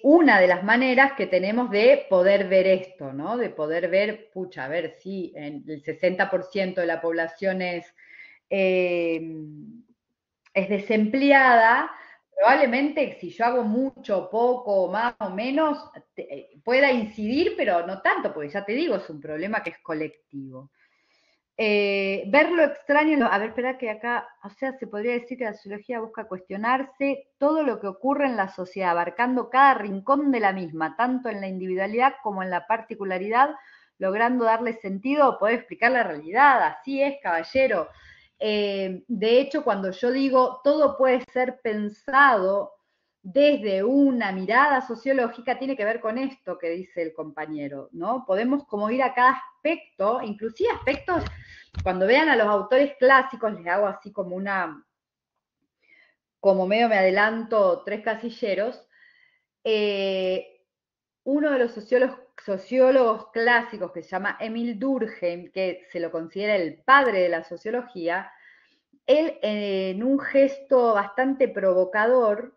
una de las maneras que tenemos de poder ver esto, ¿no? De poder ver, pucha, a ver si el 60% de la población es desempleada, probablemente si yo hago mucho, poco, más o menos, pueda incidir, pero no tanto, porque ya te digo, es un problema que es colectivo. Ver lo extraño, a ver, espera que acá, o sea, se podría decir que la sociología busca cuestionarse todo lo que ocurre en la sociedad, abarcando cada rincón de la misma, tanto en la individualidad como en la particularidad, logrando darle sentido o poder explicar la realidad. Así es, caballero. De hecho, cuando yo digo todo puede ser pensado desde una mirada sociológica, tiene que ver con esto que dice el compañero, ¿no? Podemos como ir a cada aspecto, inclusive aspectos, cuando vean a los autores clásicos, les hago así como como medio me adelanto 3 casilleros, uno de los sociólogos clásicos que se llama Emil Durkheim, que se lo considera el padre de la sociología, él en un gesto bastante provocador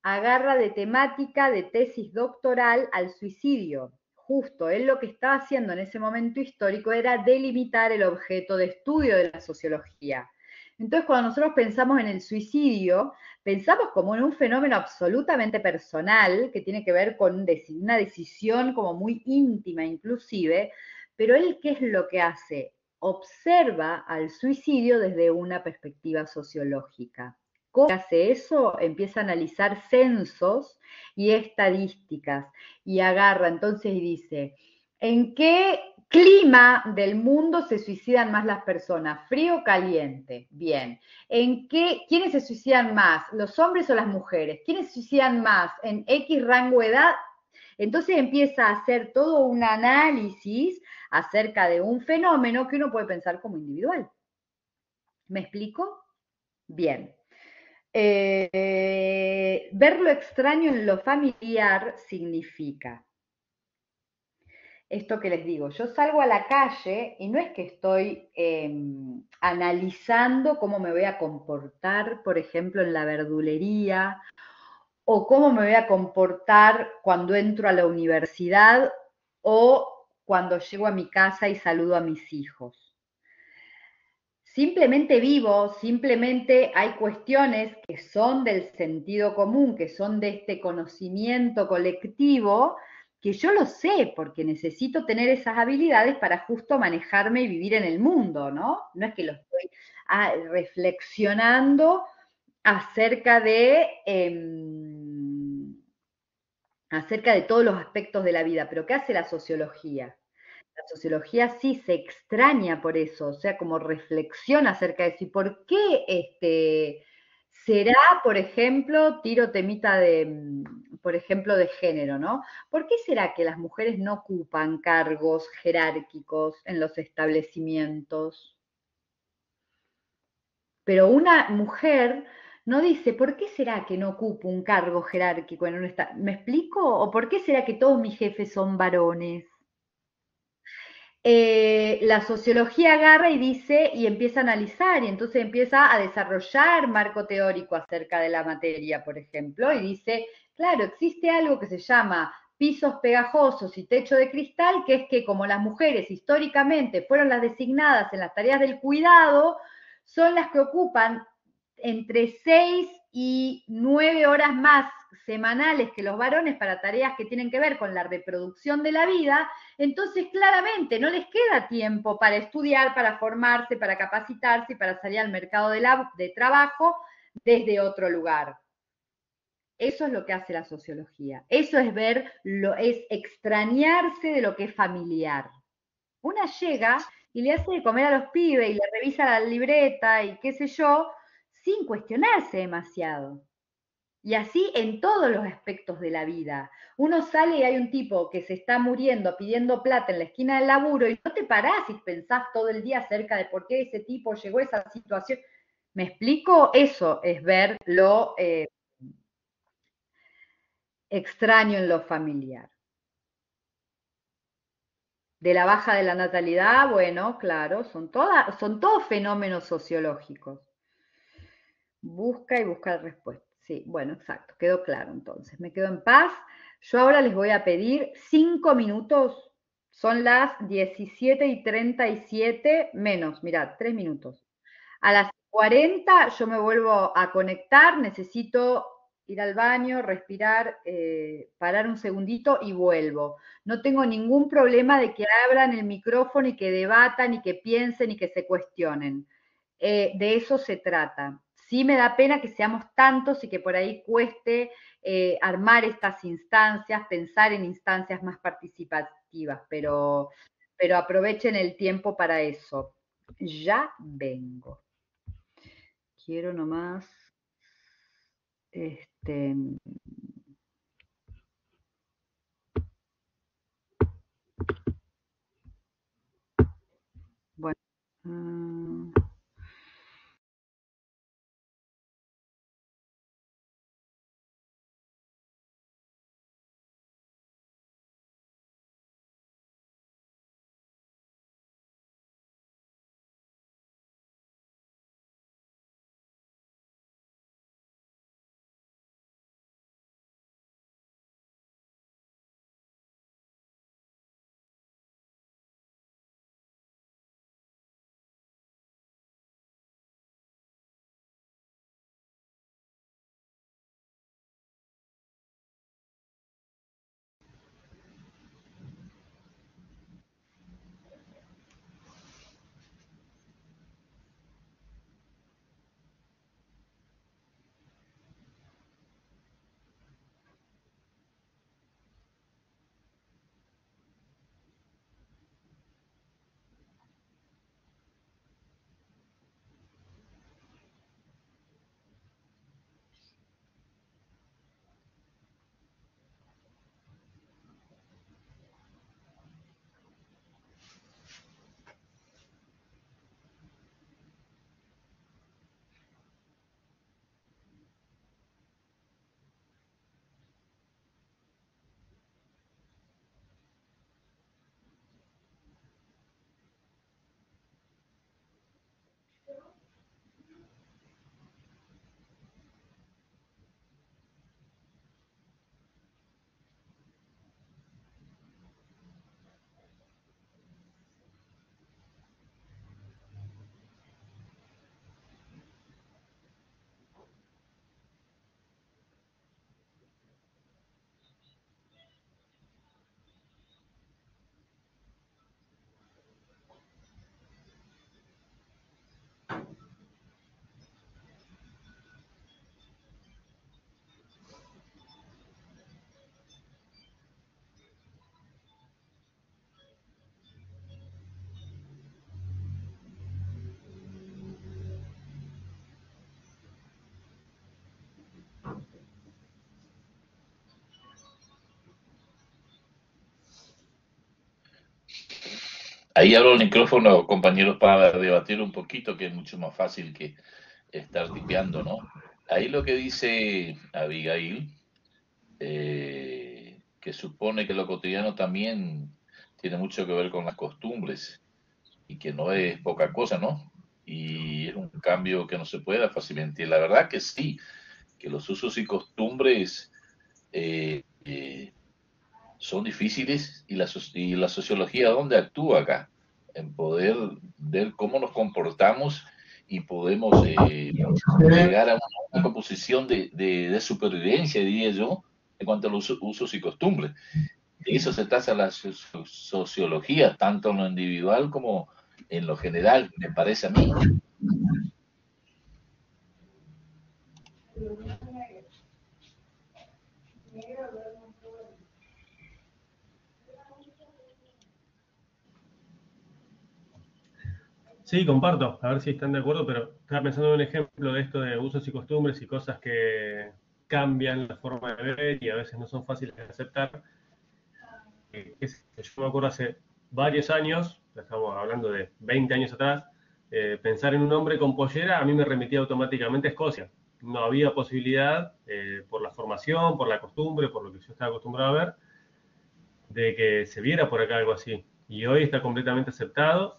agarra de temática de tesis doctoral al suicidio. Justo, él lo que estaba haciendo en ese momento histórico era delimitar el objeto de estudio de la sociología. Entonces, cuando nosotros pensamos en el suicidio, pensamos como en un fenómeno absolutamente personal, que tiene que ver con una decisión como muy íntima inclusive, pero él, ¿qué es lo que hace? Observa al suicidio desde una perspectiva sociológica. ¿Cómo hace eso? Empieza a analizar censos y estadísticas y agarra entonces y dice, ¿en qué clima del mundo se suicidan más las personas? ¿Frío o caliente? Bien. ¿Quiénes se suicidan más? ¿Los hombres o las mujeres? ¿Quiénes se suicidan más? ¿En X rango de edad? Entonces empieza a hacer todo un análisis acerca de un fenómeno que uno puede pensar como individual. ¿Me explico? Bien. Ver lo extraño en lo familiar significa esto que les digo, yo salgo a la calle y no es que estoy analizando cómo me voy a comportar, por ejemplo, en la verdulería, o cómo me voy a comportar cuando entro a la universidad o cuando llego a mi casa y saludo a mis hijos. Simplemente vivo, simplemente hay cuestiones que son del sentido común, que son de este conocimiento colectivo, que yo lo sé porque necesito tener esas habilidades para justo manejarme y vivir en el mundo, ¿no? No es que lo estoy reflexionando acerca de todos los aspectos de la vida, pero ¿qué hace la sociología? La sociología sí se extraña por eso, o sea, como reflexiona acerca de eso. ¿Y por qué será, por ejemplo, tiro temita por ejemplo, de género, ¿no? ¿Por qué será que las mujeres no ocupan cargos jerárquicos en los establecimientos? Pero una mujer no dice, ¿por qué será que no ocupo un cargo jerárquico en un establecimiento? ¿Me explico? ¿O por qué será que todos mis jefes son varones? La sociología agarra y dice, y empieza a analizar, y entonces empieza a desarrollar marco teórico acerca de la materia, por ejemplo, y dice, claro, existe algo que se llama pisos pegajosos y techo de cristal, que es que como las mujeres históricamente fueron las designadas en las tareas del cuidado, son las que ocupan entre 6 y 9 horas más semanales que los varones para tareas que tienen que ver con la reproducción de la vida, entonces claramente no les queda tiempo para estudiar, para formarse, para capacitarse y para salir al mercado de trabajo desde otro lugar. Eso es lo que hace la sociología. Eso es es extrañarse de lo que es familiar. Una llega y le hace de comer a los pibes y le revisa la libreta y qué sé yo, sin cuestionarse demasiado. Y así en todos los aspectos de la vida. Uno sale y hay un tipo que se está muriendo pidiendo plata en la esquina del laburo y no te parás y pensás todo el día acerca de por qué ese tipo llegó a esa situación. ¿Me explico? Eso es ver lo extraño en lo familiar. De la baja de la natalidad, bueno, claro, son todos fenómenos sociológicos. Busca y busca respuesta. Sí, bueno, exacto, quedó claro entonces. Me quedo en paz. Yo ahora les voy a pedir 5 minutos. Son las 17:37 menos, mirad, 3 minutos. A las 40 yo me vuelvo a conectar, necesito ir al baño, respirar, parar un segundito y vuelvo. No tengo ningún problema de que abran el micrófono y que debatan y que piensen y que se cuestionen. De eso se trata. Sí me da pena que seamos tantos y que por ahí cueste armar estas instancias, pensar en instancias más participativas, pero aprovechen el tiempo para eso. Ya vengo. Quiero nomás, bueno, Ahí abro el micrófono, compañeros, para debatir un poquito, que es mucho más fácil que estar tipeando, ¿no? Ahí lo que dice Abigail, que supone que lo cotidiano también tiene mucho que ver con las costumbres y que no es poca cosa, ¿no? Y es un cambio que no se puede dar fácilmente. Y la verdad que sí, que los usos y costumbres son difíciles y y la sociología, ¿dónde actúa acá? En poder ver cómo nos comportamos y podemos llegar a una composición de supervivencia, diría yo, en cuanto a los usos y costumbres. De eso se trata la sociología, tanto en lo individual como en lo general, me parece a mí. Sí, comparto, a ver si están de acuerdo, pero estaba pensando en un ejemplo de esto de usos y costumbres y cosas que cambian la forma de ver y a veces no son fáciles de aceptar. Yo me acuerdo hace varios años, estamos hablando de 20 años atrás, pensar en un hombre con pollera a mí me remitía automáticamente a Escocia. No había posibilidad, por la formación, por la costumbre, por lo que yo estaba acostumbrado a ver, de que se viera por acá algo así. Y hoy está completamente aceptado.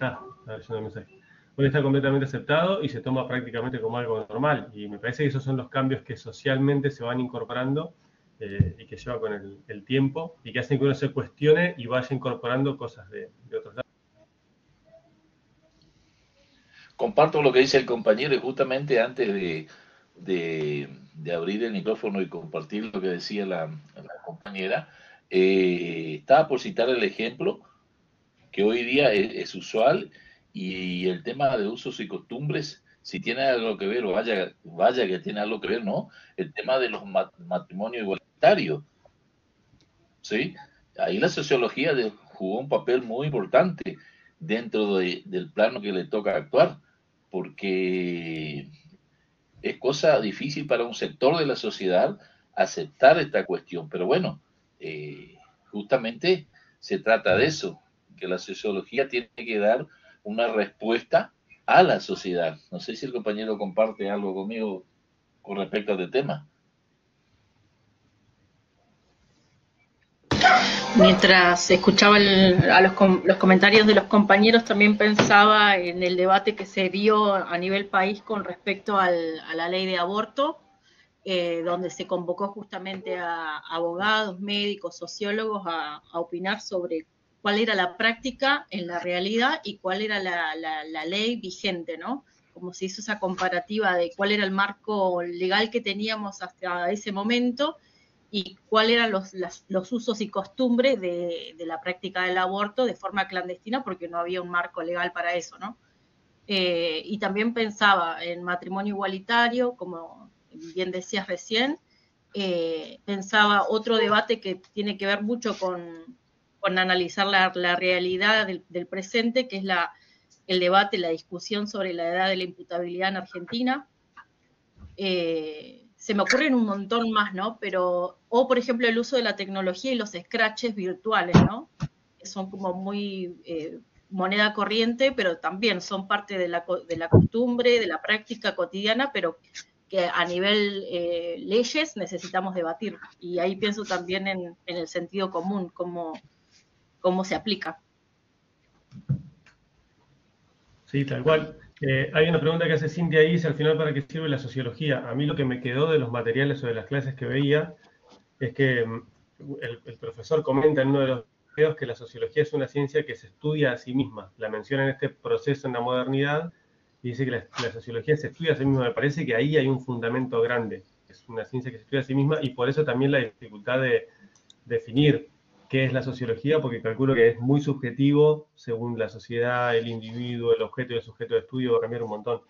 A ver, yo no me sé. Hoy está completamente aceptado y se toma prácticamente como algo normal. Y me parece que esos son los cambios que socialmente se van incorporando y que lleva con el tiempo y que hacen que uno se cuestione y vaya incorporando cosas de otros lados. Comparto lo que dice el compañero y justamente antes de abrir el micrófono y compartir lo que decía la compañera, estaba por citar el ejemplo que hoy día es usual y el tema de usos y costumbres, si tiene algo que ver, o vaya que tiene algo que ver, ¿no? El tema de los matrimonios igualitarios, ¿sí? Ahí la sociología jugó un papel muy importante dentro del plano que le toca actuar, porque es cosa difícil para un sector de la sociedad aceptar esta cuestión, pero bueno, justamente se trata de eso, que la sociología tiene que dar una respuesta a la sociedad. No sé si el compañero comparte algo conmigo con respecto a este tema. Mientras escuchaba los comentarios de los compañeros, también pensaba en el debate que se dio a nivel país con respecto a la ley de aborto, donde se convocó justamente a abogados, médicos, sociólogos a opinar sobre cuál era la práctica en la realidad y cuál era la ley vigente, ¿no? Como se hizo esa comparativa de cuál era el marco legal que teníamos hasta ese momento y cuáles eran los usos y costumbres de la práctica del aborto de forma clandestina, porque no había un marco legal para eso, ¿no? Y también pensaba en matrimonio igualitario, como bien decías recién, pensaba otro debate que tiene que ver mucho con analizar la realidad del presente, que es el debate, la discusión sobre la edad de la imputabilidad en Argentina. Se me ocurren un montón más, ¿no? Pero, o por ejemplo, el uso de la tecnología y los scratches virtuales, ¿no? Que son como muy moneda corriente, pero también son parte de la costumbre, de la práctica cotidiana, pero que a nivel leyes necesitamos debatir. Y ahí pienso también en el sentido común, cómo se aplica. Sí, tal cual. Hay una pregunta que hace Cintia ahí, dice al final, ¿para qué sirve la sociología? A mí lo que me quedó de los materiales o de las clases que veía es que el profesor comenta en uno de los videos que la sociología es una ciencia que se estudia a sí misma. La menciona en este proceso en la modernidad y dice que la sociología se estudia a sí misma. Me parece que ahí hay un fundamento grande. Es una ciencia que se estudia a sí misma y por eso también la dificultad de definir qué es la sociología, porque calculo que es muy subjetivo según la sociedad, el individuo, el objeto y el sujeto de estudio, va a cambiar un montón.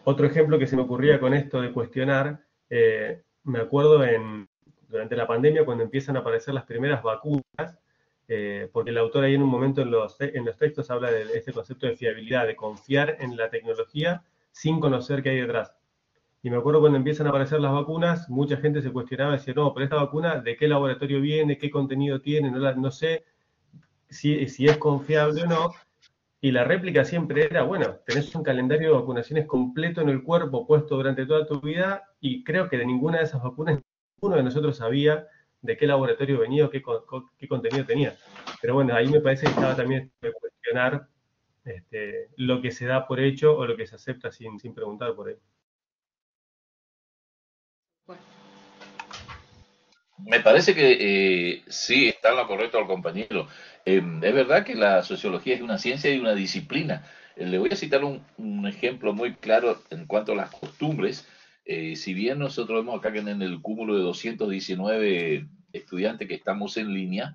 Otro ejemplo que se me ocurría con esto de cuestionar, me acuerdo durante la pandemia cuando empiezan a aparecer las primeras vacunas, porque el autor ahí en un momento en los textos habla de este concepto de fiabilidad, de confiar en la tecnología sin conocer qué hay detrás. Y me acuerdo cuando empiezan a aparecer las vacunas, mucha gente se cuestionaba y decía, no, pero esta vacuna, ¿de qué laboratorio viene? ¿Qué contenido tiene? No sé si es confiable o no. Y la réplica siempre era, bueno, tenés un calendario de vacunaciones completo en el cuerpo puesto durante toda tu vida y creo que de ninguna de esas vacunas ninguno de nosotros sabía de qué laboratorio venía o qué contenido tenía. Pero bueno, ahí me parece que estaba también de cuestionar lo que se da por hecho o lo que se acepta sin preguntar por él. Me parece que sí está en lo correcto el compañero. Es verdad que la sociología es una ciencia y una disciplina. Le voy a citar un ejemplo muy claro en cuanto a las costumbres. Si bien nosotros vemos acá que en el cúmulo de 219 estudiantes que estamos en línea,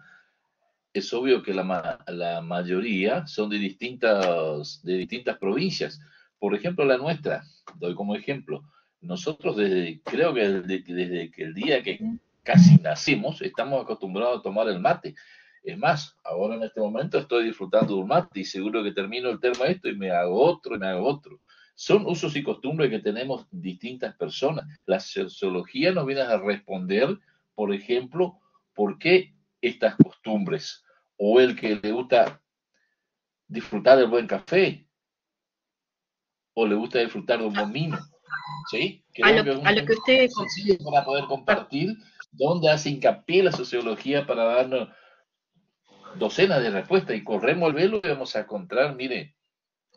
es obvio que la mayoría son de distintas provincias. Por ejemplo, la nuestra, doy como ejemplo, nosotros creo que desde que el día que casi nacimos, estamos acostumbrados a tomar el mate. Es más, ahora en este momento estoy disfrutando de un mate y seguro que termino el termo esto y me hago otro y me hago otro. Son usos y costumbres que tenemos distintas personas. La sociología nos viene a responder, por ejemplo, por qué estas costumbres, o el que le gusta disfrutar del buen café, o le gusta disfrutar de un buen vino, ¿sí? Creo que es A lo que un usted... sencillo para poder compartir, donde hace hincapié la sociología para darnos docenas de respuestas, y corremos el velo y vamos a encontrar, mire,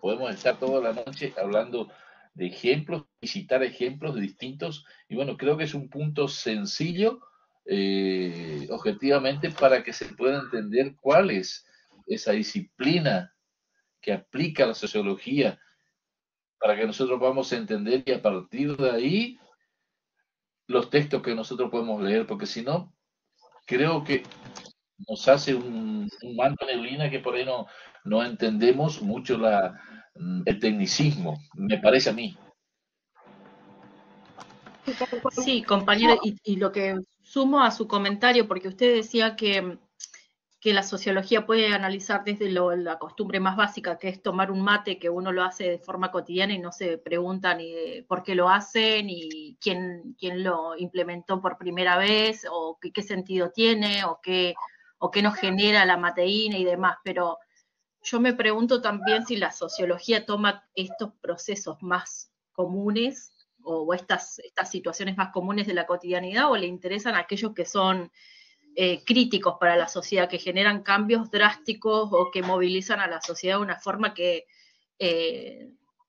podemos estar toda la noche hablando de ejemplos, visitar ejemplos distintos, y bueno, creo que es un punto sencillo, objetivamente, para que se pueda entender cuál es esa disciplina que aplica la sociología, para que nosotros podamos entender y a partir de ahí los textos que nosotros podemos leer, porque si no, creo que nos hace un manto de neblina que por ahí no entendemos mucho el tecnicismo, me parece a mí. Sí, compañero, y lo que sumo a su comentario, porque usted decía que la sociología puede analizar desde la costumbre más básica, que es tomar un mate, que uno lo hace de forma cotidiana y no se pregunta ni de por qué lo hace, ni quién lo implementó por primera vez, o qué sentido tiene, o qué nos genera la mateína y demás. Pero yo me pregunto también si la sociología toma estos procesos más comunes o estas situaciones más comunes de la cotidianidad, o le interesan aquellos que son críticos para la sociedad, que generan cambios drásticos o que movilizan a la sociedad de una forma que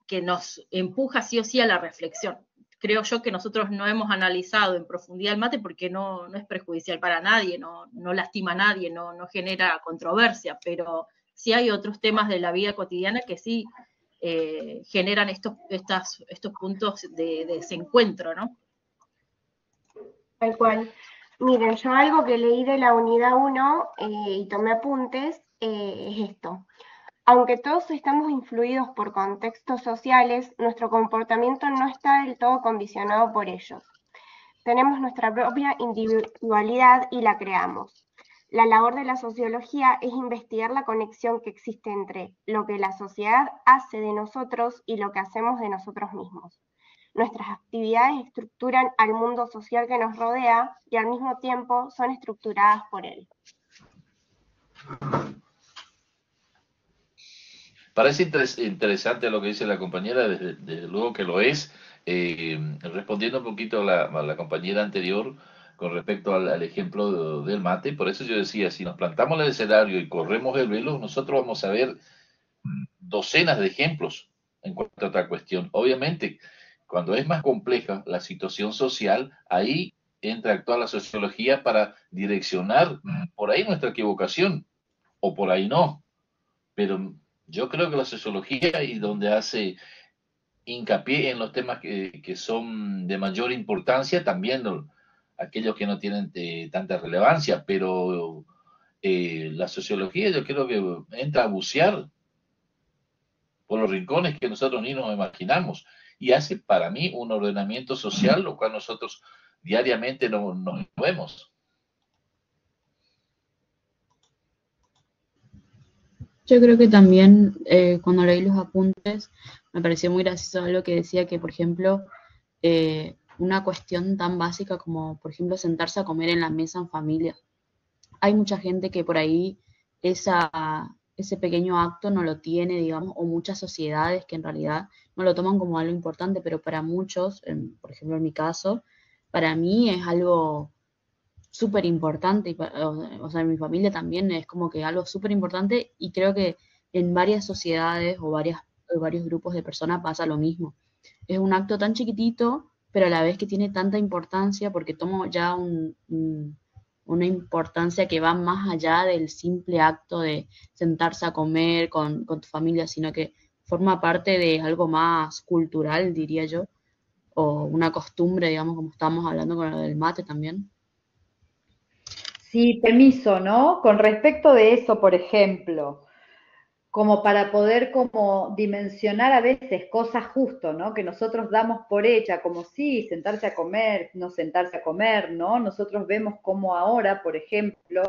nos empuja sí o sí a la reflexión. Creo yo que nosotros no hemos analizado en profundidad el mate porque no es perjudicial para nadie, no lastima a nadie, no genera controversia, pero sí hay otros temas de la vida cotidiana que sí generan estos puntos de desencuentro, ¿no? Tal cual. Miren, yo algo que leí de la unidad 1 y tomé apuntes es esto. Aunque todos estamos influidos por contextos sociales, nuestro comportamiento no está del todo condicionado por ellos. Tenemos nuestra propia individualidad y la creamos. La labor de la sociología es investigar la conexión que existe entre lo que la sociedad hace de nosotros y lo que hacemos de nosotros mismos. Nuestras actividades estructuran al mundo social que nos rodea y al mismo tiempo son estructuradas por él. Parece interesante lo que dice la compañera, desde luego que lo es. Respondiendo un poquito a la compañera anterior con respecto al ejemplo del mate, por eso yo decía, si nos plantamos en el escenario y corremos el velo, nosotros vamos a ver docenas de ejemplos en cuanto a otra cuestión. Obviamente, cuando es más compleja la situación social, ahí entra a actuar la sociología para direccionar por ahí nuestra equivocación, o por ahí no. Pero yo creo que la sociología, y donde hace hincapié en los temas que son de mayor importancia, también aquellos que no tienen tanta relevancia, pero la sociología yo creo que entra a bucear por los rincones que nosotros ni nos imaginamos y hace para mí un ordenamiento social, lo cual nosotros diariamente nos vemos. Yo creo que también cuando leí los apuntes me pareció muy gracioso algo que decía que, por ejemplo, una cuestión tan básica como, por ejemplo, sentarse a comer en la mesa en familia. Hay mucha gente que por ahí ese pequeño acto no lo tiene, digamos, o muchas sociedades que en realidad no lo toman como algo importante, pero para muchos, por ejemplo en mi caso, para mí es algo súper importante, o sea, en mi familia también es como que algo súper importante, y creo que en varias sociedades o varios grupos de personas pasa lo mismo. Es un acto tan chiquitito, pero a la vez que tiene tanta importancia porque toma ya una importancia que va más allá del simple acto de sentarse a comer con tu familia, sino que forma parte de algo más cultural, diría yo, o una costumbre, digamos, como estábamos hablando con lo del mate también. Sí, permiso, ¿no? Con respecto de eso, por ejemplo, como para poder como dimensionar a veces cosas justo, ¿no? Que nosotros damos por hecha, como sí, sentarse a comer, no sentarse a comer, ¿no? Nosotros vemos cómo ahora, por ejemplo,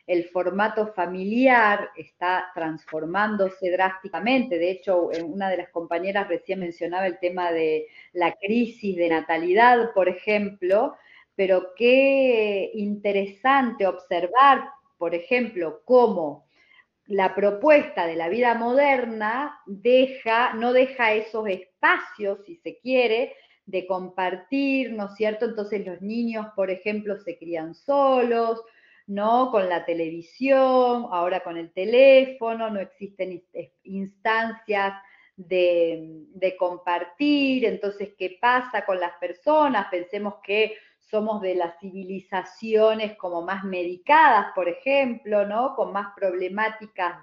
el formato familiar está transformándose drásticamente. De hecho, una de las compañeras recién mencionaba el tema de la crisis de natalidad, por ejemplo, pero qué interesante observar, por ejemplo, cómo la propuesta de la vida moderna no deja esos espacios, si se quiere, de compartir, ¿no es cierto? Entonces los niños, por ejemplo, se crían solos, ¿no? Con la televisión, ahora con el teléfono, no existen instancias de compartir, entonces, ¿qué pasa con las personas? Pensemos que somos de las civilizaciones como más medicadas, por ejemplo, ¿no? Con más problemáticas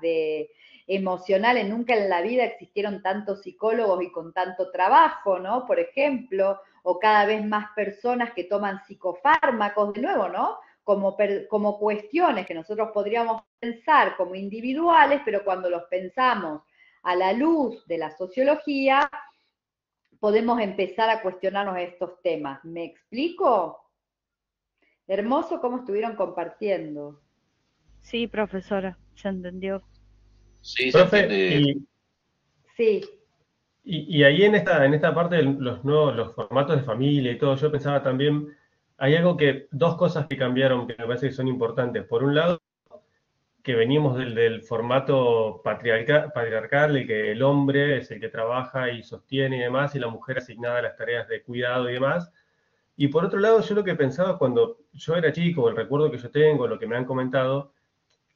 emocionales. Nunca en la vida existieron tantos psicólogos y con tanto trabajo, ¿no? Por ejemplo, o cada vez más personas que toman psicofármacos, de nuevo, ¿no? Como cuestiones que nosotros podríamos pensar como individuales, pero cuando los pensamos a la luz de la sociología, podemos empezar a cuestionarnos estos temas. ¿Me explico? Hermoso cómo estuvieron compartiendo. Sí, profesora, se entendió. Sí, se Profe, entiende. Sí. y ahí en esta parte de los formatos de familia y todo, yo pensaba también, hay dos cosas que cambiaron que me parece que son importantes. Por un lado, que veníamos del formato patriarcal, el que el hombre es el que trabaja y sostiene y demás, y la mujer asignada a las tareas de cuidado y demás. Y por otro lado, yo lo que pensaba cuando yo era chico, el recuerdo que yo tengo, lo que me han comentado,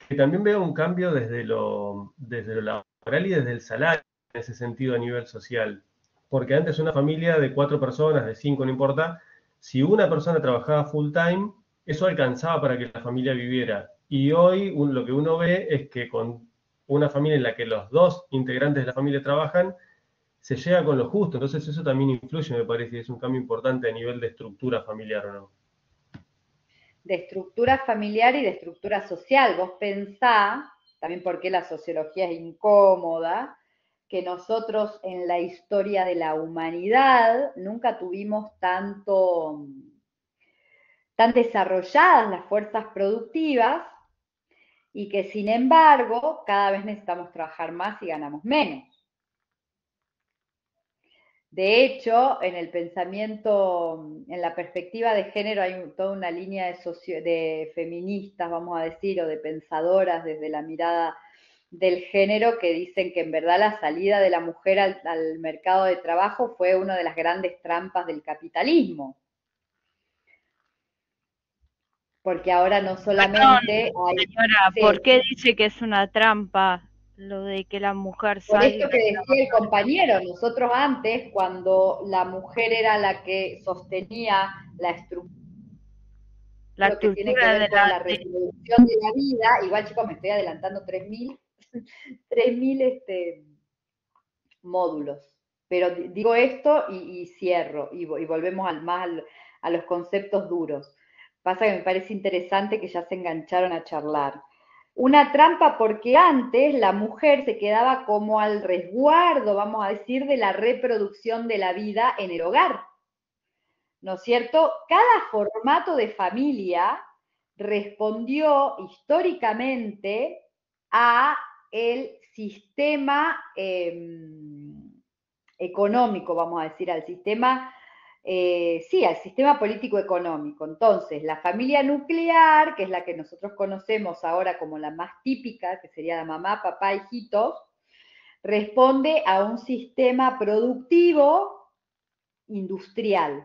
que también veo un cambio desde lo laboral y desde el salario, en ese sentido a nivel social. Porque antes una familia de 4 personas, de 5, no importa, si una persona trabajaba full time, eso alcanzaba para que la familia viviera. Y hoy lo que uno ve es que con una familia en la que los dos integrantes de la familia trabajan, se llega con lo justo. Entonces eso también influye, me parece, y es un cambio importante a nivel de estructura familiar, ¿o no? De estructura familiar y de estructura social. Vos pensá, también porque la sociología es incómoda, que nosotros en la historia de la humanidad nunca tuvimos tan desarrolladas las fuerzas productivas y que sin embargo cada vez necesitamos trabajar más y ganamos menos. De hecho, en el pensamiento, en la perspectiva de género hay toda una línea de feministas, vamos a decir, o de pensadoras desde la mirada del género que dicen que en verdad la salida de la mujer al mercado de trabajo fue una de las grandes trampas del capitalismo. Porque ahora no solamente hay... Señora, Sí. ¿por qué dice que es una trampa lo de que la mujer Por salga? esto que decía el compañero, nosotros antes, cuando la mujer era la que sostenía la estructura, lo que tiene que ver con la reproducción de la vida, igual chicos me estoy adelantando 3.000 módulos, pero digo esto y cierro, y volvemos a los conceptos duros. Pasa que me parece interesante que ya se engancharon a charlar. Una trampa porque antes la mujer se quedaba como al resguardo, vamos a decir, de la reproducción de la vida en el hogar. ¿No es cierto? Cada formato de familia respondió históricamente a el sistema económico, vamos a decir, al sistema al sistema político-económico. Entonces, la familia nuclear, que es la que nosotros conocemos ahora como la más típica, que sería la mamá, papá, hijitos, responde a un sistema productivo industrial,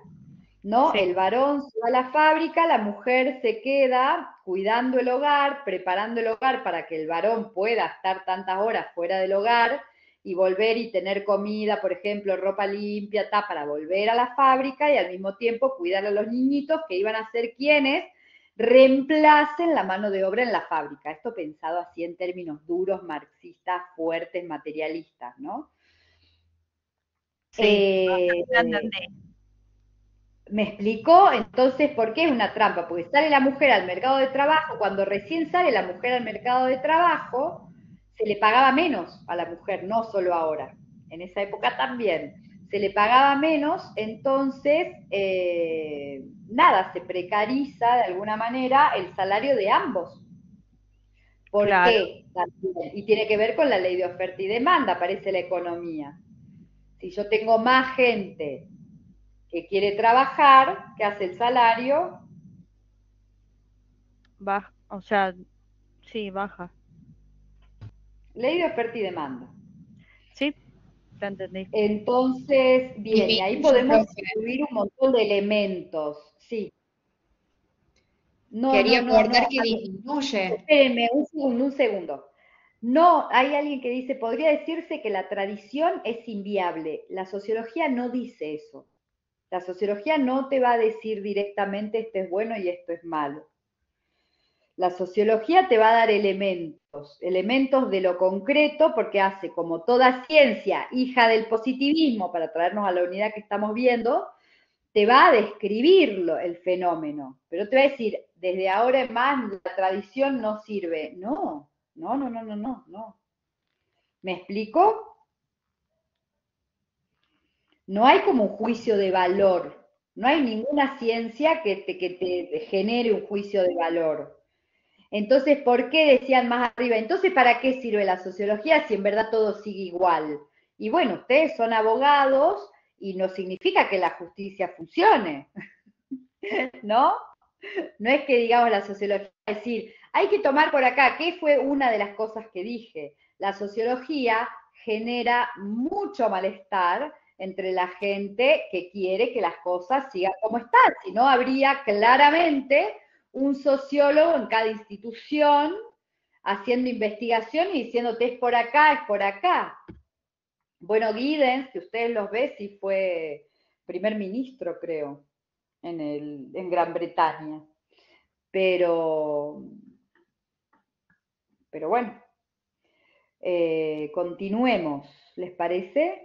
¿no? Sí. El varón se va a la fábrica, la mujer se queda cuidando el hogar, preparando el hogar para que el varón pueda estar tantas horas fuera del hogar, y volver y tener comida, por ejemplo, ropa limpia, para volver a la fábrica y al mismo tiempo cuidar a los niñitos que iban a ser quienes reemplacen la mano de obra en la fábrica. Esto pensado así en términos duros, marxistas, fuertes, materialistas, ¿no? ¿Me explico? Entonces, ¿por qué es una trampa? Porque sale la mujer al mercado de trabajo, cuando recién sale la mujer al mercado de trabajo, se le pagaba menos a la mujer, no solo ahora, en esa época también, se le pagaba menos, entonces, nada, se precariza de alguna manera el salario de ambos. ¿Por qué? Y tiene que ver con la ley de oferta y demanda, aparece la economía. Si yo tengo más gente que quiere trabajar, ¿qué hace el salario? Baja, o sea, sí, baja. Ley de oferta y demanda. Sí, te entendí. Entonces, bien, y ahí podemos incluir un montón de elementos, sí. Quería aportar que disminuye. Espérenme, un segundo. No, hay alguien que dice, podría decirse que la tradición es inviable. La sociología no dice eso. La sociología no te va a decir directamente esto es bueno y esto es malo. La sociología te va a dar elementos de lo concreto, porque hace como toda ciencia, hija del positivismo, para traernos a la unidad que estamos viendo, te va a describir el fenómeno, pero te va a decir, desde ahora en más la tradición no sirve. No. ¿Me explico? No hay como un juicio de valor. No hay ninguna ciencia que te genere un juicio de valor. Entonces, ¿por qué decían más arriba? Entonces, ¿para qué sirve la sociología si en verdad todo sigue igual? Y bueno, ustedes son abogados y no significa que la justicia funcione, ¿no? No es que digamos la sociología, es decir, hay que tomar por acá, ¿qué fue una de las cosas que dije? La sociología genera mucho malestar entre la gente que quiere que las cosas sigan como están, si no habría claramente un sociólogo en cada institución haciendo investigación y diciéndote es por acá, es por acá. Bueno, Giddens, que ustedes los ven, sí fue primer ministro, creo, en Gran Bretaña. Pero bueno, continuemos, ¿les parece?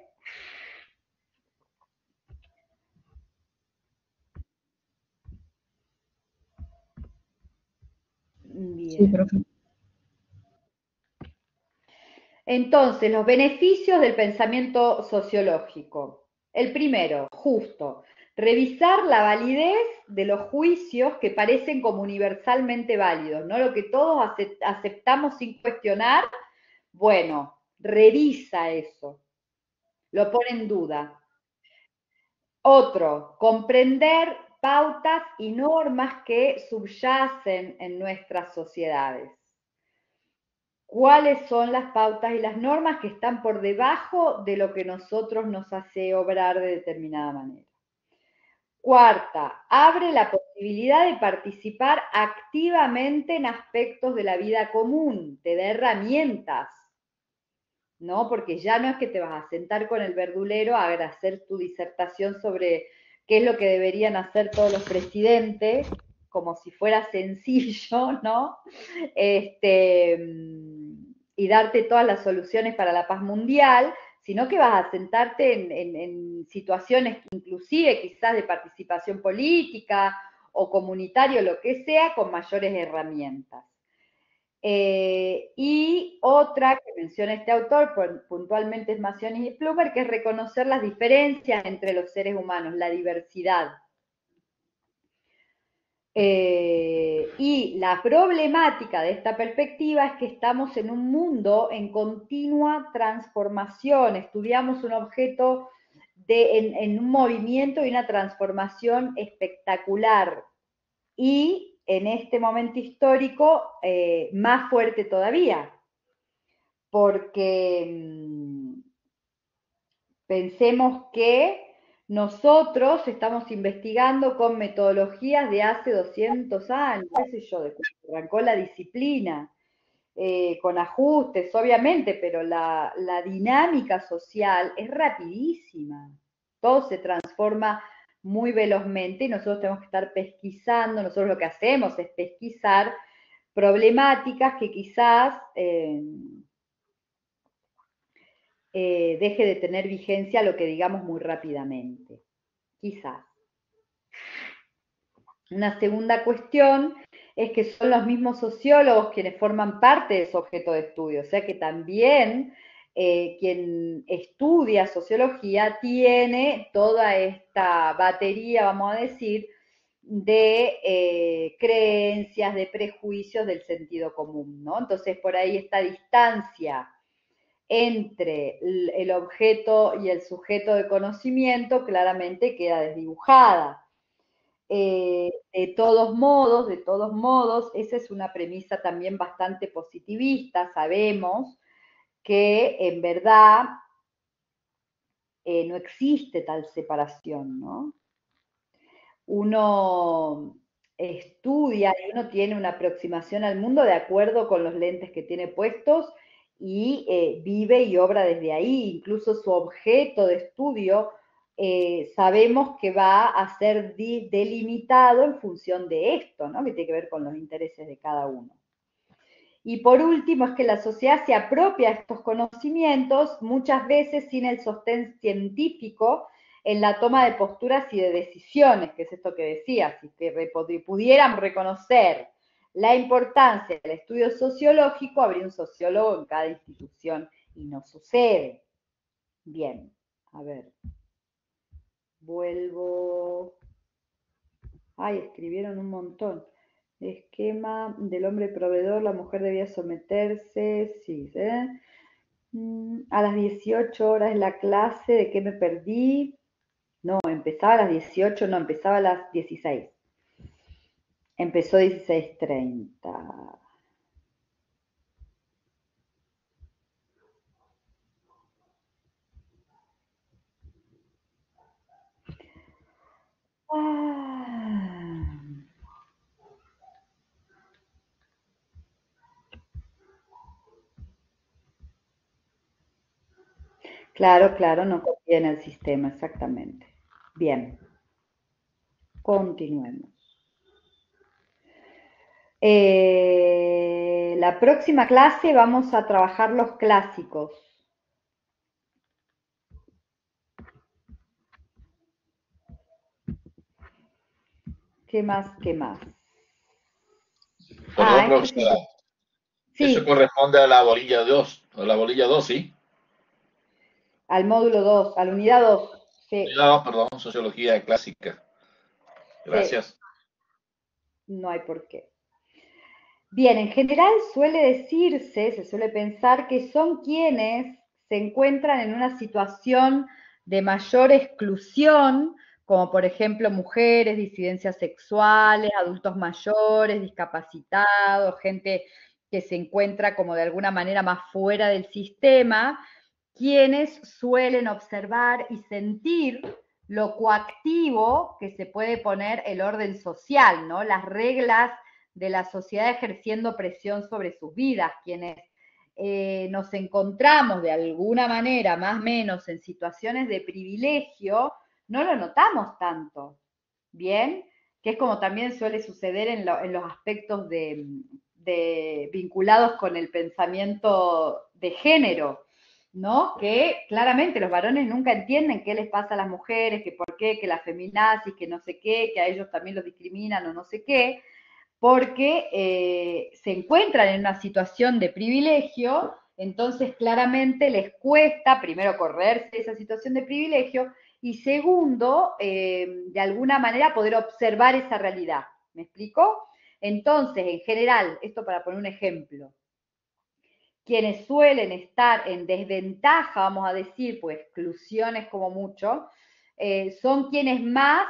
Bien. Sí, profe. Entonces, los beneficios del pensamiento sociológico. El primero, justo, revisar la validez de los juicios que parecen como universalmente válidos, ¿no? Lo que todos aceptamos sin cuestionar, bueno, revisa eso, lo pone en duda. Otro, comprender pautas y normas que subyacen en nuestras sociedades. ¿Cuáles son las pautas y las normas que están por debajo de lo que nosotros nos hace obrar de determinada manera? Cuarta, abre la posibilidad de participar activamente en aspectos de la vida común, te da herramientas, ¿no? Porque ya no es que te vas a sentar con el verdulero a hacer tu disertación sobre qué es lo que deberían hacer todos los presidentes, como si fuera sencillo, ¿no? Y darte todas las soluciones para la paz mundial, sino que vas a sentarte en situaciones inclusive quizás de participación política o comunitario, lo que sea, con mayores herramientas. Y otra que menciona este autor, puntualmente es Macionis y Plummer, que es reconocer las diferencias entre los seres humanos, la diversidad. Y la problemática de esta perspectiva es que estamos en un mundo en continua transformación, estudiamos un objeto en un movimiento y una transformación espectacular, y en este momento histórico más fuerte todavía, porque pensemos que nosotros estamos investigando con metodologías de hace 200 años, qué sé yo, de cuando arrancó la disciplina, con ajustes, obviamente, pero la dinámica social es rapidísima. Todo se transforma muy velozmente y nosotros tenemos que estar pesquisando, nosotros lo que hacemos es pesquisar problemáticas que quizás deje de tener vigencia lo que digamos muy rápidamente, quizás. Una segunda cuestión es que son los mismos sociólogos quienes forman parte de ese objeto de estudio, o sea que también quien estudia sociología tiene toda esta batería, vamos a decir, de creencias, de prejuicios del sentido común, ¿no? Entonces, por ahí esta distancia entre el objeto y el sujeto de conocimiento claramente queda desdibujada. De todos modos, esa es una premisa también bastante positivista. Sabemos que en verdad no existe tal separación, ¿no? Uno estudia y uno tiene una aproximación al mundo de acuerdo con los lentes que tiene puestos y vive y obra desde ahí. Incluso su objeto de estudio sabemos que va a ser delimitado en función de esto, ¿no? Que tiene que ver con los intereses de cada uno. Y por último, es que la sociedad se apropia de estos conocimientos, muchas veces sin el sostén científico en la toma de posturas y de decisiones, que es esto que decía, si pudieran reconocer la importancia del estudio sociológico, habría un sociólogo en cada institución, y no sucede. Bien, a ver. Vuelvo. Ay, escribieron un montón. Esquema del hombre proveedor, la mujer debía someterse, sí, a las 18 horas la clase, ¿de qué me perdí? No, empezaba a las 18, no, empezaba a las 16. Empezó 16:30. Claro, claro, no confía en el sistema, exactamente. Bien, continuemos. La próxima clase vamos a trabajar los clásicos. ¿Qué más? ¿Qué más? Perdón, profesora. Sí. Eso corresponde a la bolilla 2, a la bolilla 2, ¿sí? Al módulo 2, a la unidad 2. Sí. Unidad 2, perdón, sociología clásica. Gracias. Sí. No hay por qué. Bien, en general se suele pensar que son quienes se encuentran en una situación de mayor exclusión, como por ejemplo mujeres, disidencias sexuales, adultos mayores, discapacitados, gente que se encuentra como de alguna manera más fuera del sistema, quienes suelen observar y sentir lo coactivo que se puede poner el orden social, ¿no? Las reglas de la sociedad ejerciendo presión sobre sus vidas, quienes nos encontramos de alguna manera, más o menos, en situaciones de privilegio, no lo notamos tanto, ¿bien? Que es como también suele suceder en los aspectos vinculados con el pensamiento de género, ¿no? Que claramente los varones nunca entienden qué les pasa a las mujeres, que por qué, que las feminazis, que no sé qué, que a ellos también los discriminan o no sé qué, porque se encuentran en una situación de privilegio, entonces claramente les cuesta, primero, correrse de esa situación de privilegio, y segundo, de alguna manera poder observar esa realidad. ¿Me explico? Entonces, en general, esto para poner un ejemplo, quienes suelen estar en desventaja, vamos a decir, pues exclusiones como mucho, son quienes más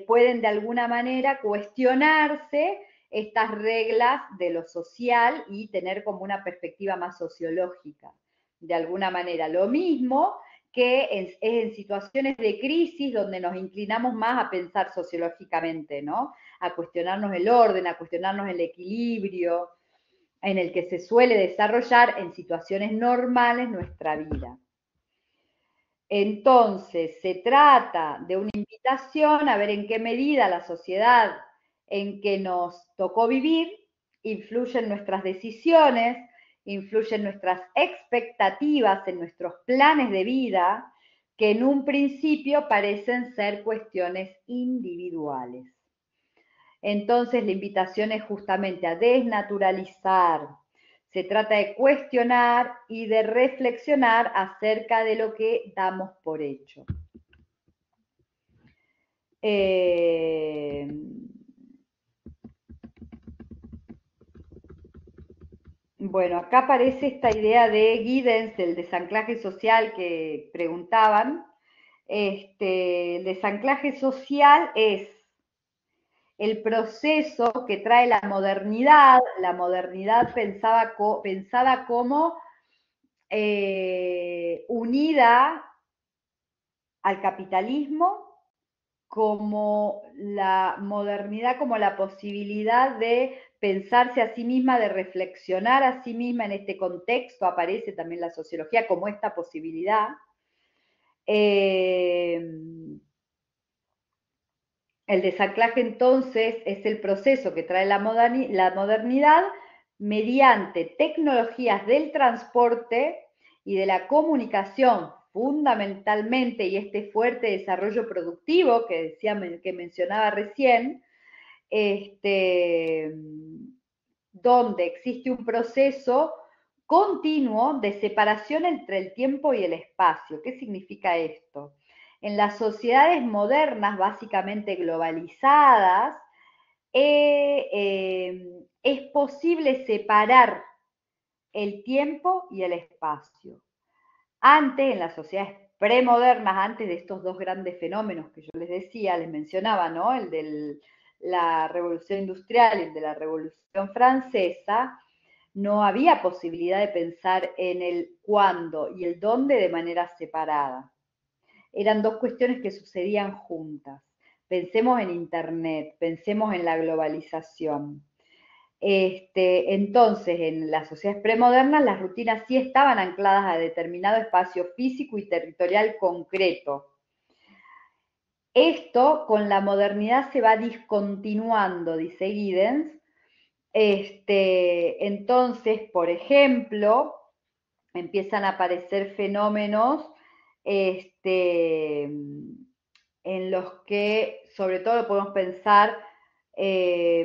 pueden de alguna manera cuestionarse estas reglas de lo social y tener como una perspectiva más sociológica, de alguna manera. Lo mismo que es en situaciones de crisis donde nos inclinamos más a pensar sociológicamente, ¿no? A cuestionarnos el orden, a cuestionarnos el equilibrio, en el que se suele desarrollar en situaciones normales nuestra vida. Entonces, se trata de una invitación a ver en qué medida la sociedad en que nos tocó vivir influye en nuestras decisiones, influye en nuestras expectativas, en nuestros planes de vida, que en un principio parecen ser cuestiones individuales. Entonces, la invitación es justamente a desnaturalizar. Se trata de cuestionar y de reflexionar acerca de lo que damos por hecho. Bueno, acá aparece esta idea de Giddens, del desanclaje social que preguntaban. El desanclaje social es el proceso que trae la modernidad pensada como unida al capitalismo, como la modernidad, como la posibilidad de pensarse a sí misma, de reflexionar a sí misma en este contexto, aparece también la sociología como esta posibilidad. El desanclaje entonces es el proceso que trae la modernidad mediante tecnologías del transporte y de la comunicación fundamentalmente, y este fuerte desarrollo productivo que mencionaba recién, donde existe un proceso continuo de separación entre el tiempo y el espacio. ¿Qué significa esto? En las sociedades modernas, básicamente globalizadas, es posible separar el tiempo y el espacio. Antes, en las sociedades premodernas, antes de estos dos grandes fenómenos que yo les decía, les mencionaba, ¿no? El de la Revolución Industrial y el de la Revolución Francesa, no había posibilidad de pensar en el cuándo y el dónde de manera separada. Eran dos cuestiones que sucedían juntas. Pensemos en Internet, pensemos en la globalización. Entonces, en las sociedades premodernas, las rutinas sí estaban ancladas a determinado espacio físico y territorial concreto. Esto con la modernidad se va discontinuando, dice Giddens. Entonces, por ejemplo, empiezan a aparecer fenómenos en los que, sobre todo, podemos pensar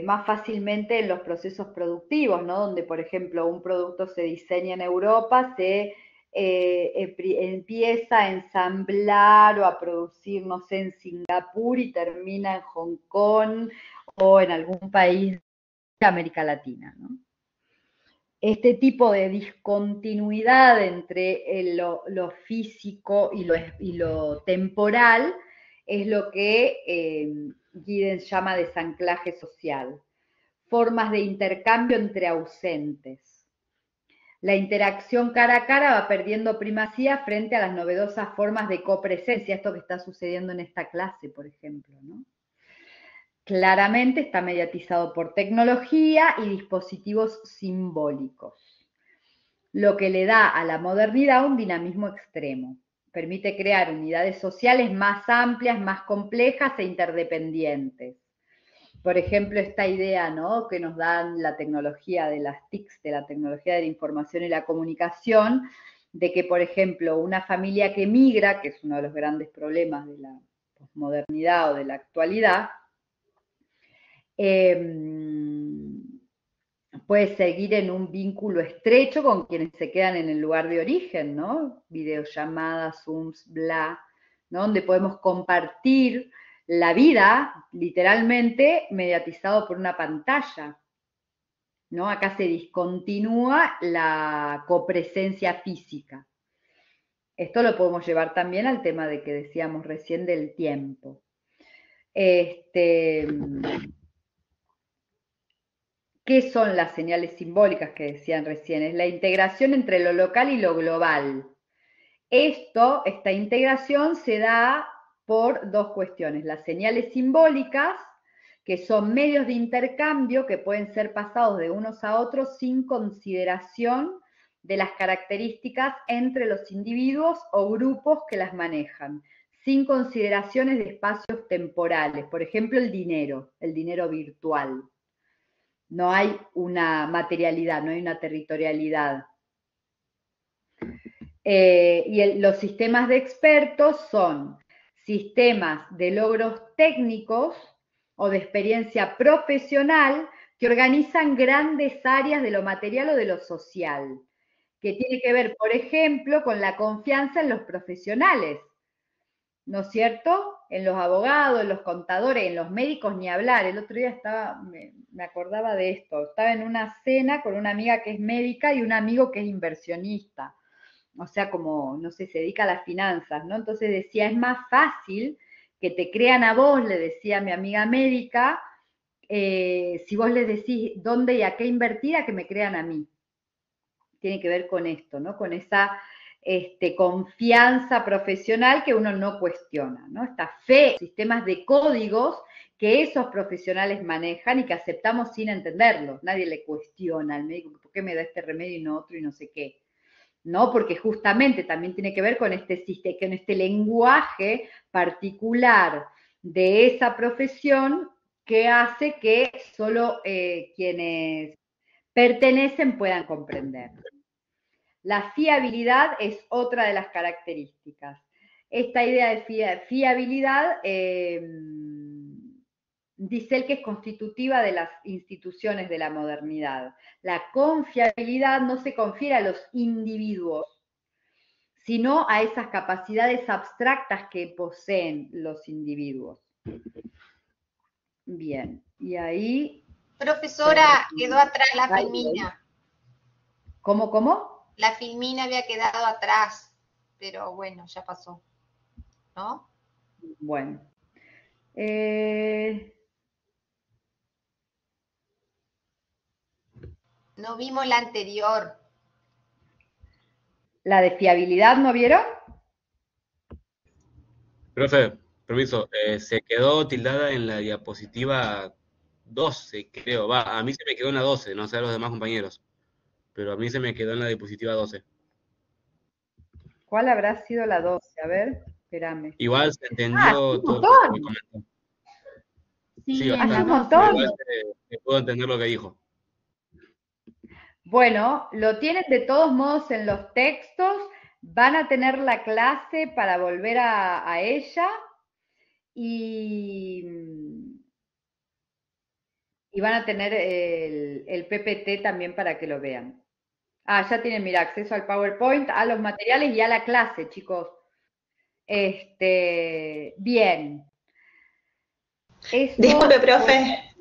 más fácilmente en los procesos productivos, ¿no? Donde, por ejemplo, un producto se diseña en Europa, se empieza a ensamblar o a producir, no sé, en Singapur y termina en Hong Kong o en algún país de América Latina, ¿no? Este tipo de discontinuidad entre lo físico y lo temporal es lo que Giddens llama desanclaje social. Formas de intercambio entre ausentes. La interacción cara a cara va perdiendo primacía frente a las novedosas formas de copresencia, esto que está sucediendo en esta clase, por ejemplo, ¿no? Claramente está mediatizado por tecnología y dispositivos simbólicos, lo que le da a la modernidad un dinamismo extremo. Permite crear unidades sociales más amplias, más complejas e interdependientes. Por ejemplo, esta idea, ¿no?, que nos dan la tecnología de las TICs, de la tecnología de la información y la comunicación, de que, por ejemplo, una familia que migra, que es uno de los grandes problemas de la posmodernidad o de la actualidad, puede seguir en un vínculo estrecho con quienes se quedan en el lugar de origen, ¿no? Videollamadas, Zooms, bla, ¿no? Donde podemos compartir la vida, literalmente, mediatizado por una pantalla, ¿no? Acá se discontinúa la copresencia física. Esto lo podemos llevar también al tema de que decíamos recién del tiempo. ¿Qué son las señales simbólicas que decían recién? Es la integración entre lo local y lo global. Esta integración se da por dos cuestiones. Las señales simbólicas, que son medios de intercambio que pueden ser pasados de unos a otros sin consideración de las características entre los individuos o grupos que las manejan, sin consideraciones de espacios temporales. Por ejemplo, el dinero virtual. No hay una materialidad, no hay una territorialidad. Los sistemas de expertos son sistemas de logros técnicos o de experiencia profesional que organizan grandes áreas de lo material o de lo social, que tiene que ver, por ejemplo, con la confianza en los profesionales, ¿no es cierto? En los abogados, en los contadores, en los médicos, ni hablar. El otro día me acordaba de esto, estaba en una cena con una amiga que es médica y un amigo que es inversionista, o sea, como, no sé, se dedica a las finanzas, ¿no? Entonces decía, es más fácil que te crean a vos, le decía a mi amiga médica, si vos les decís dónde y a qué invertir, a que me crean a mí. Tiene que ver con esto, ¿no? Con esa confianza profesional que uno no cuestiona, ¿no? Esta fe, sistemas de códigos que esos profesionales manejan y que aceptamos sin entenderlos. Nadie le cuestiona al médico, ¿por qué me da este remedio y no otro y no sé qué? ¿No? Porque justamente también tiene que ver con este lenguaje particular de esa profesión que hace que solo quienes pertenecen puedan comprender. La fiabilidad es otra de las características. Esta idea de fiabilidad dice él que es constitutiva de las instituciones de la modernidad. La confiabilidad no se confiere a los individuos, sino a esas capacidades abstractas que poseen los individuos. Bien, y ahí... Profesora, quedó atrás la filmina. ¿Cómo? La filmina había quedado atrás, pero bueno, ya pasó, ¿no? Bueno. No vimos la anterior. ¿La de fiabilidad no vieron? Profe, permiso, se quedó tildada en la diapositiva 12, creo. Va, a mí se me quedó en la 12, no sé a los demás compañeros, pero a mí se me quedó en la diapositiva 12. ¿Cuál habrá sido la 12? A ver, espérame. Igual se entendió todo lo que me comentó. Sí, bastante. Un montón. Igual se pudo entender lo que dijo. Bueno, lo tienen de todos modos en los textos, van a tener la clase para volver a ella y van a tener el PPT también para que lo vean. Ah, ya tienen, mira, acceso al PowerPoint, a los materiales y a la clase, chicos. Bien. Disculpe, profe.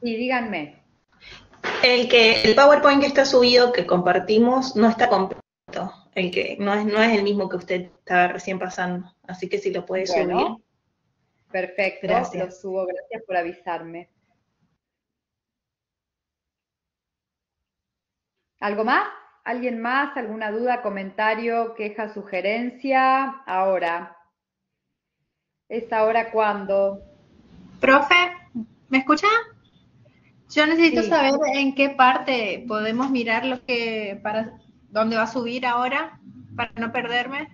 Sí, díganme. El PowerPoint que está subido, que compartimos, no está completo. El que no es el mismo que usted estaba recién pasando. Así que si lo puede subir. Perfecto, Gracias. lo subo, gracias por avisarme. ¿Algo más? ¿Alguien más? ¿Alguna duda, comentario, queja, sugerencia? Ahora. ¿Es ahora cuándo? Profe, ¿me escucha? Yo necesito Sí. saber en qué parte podemos mirar para dónde va a subir ahora, para no perderme.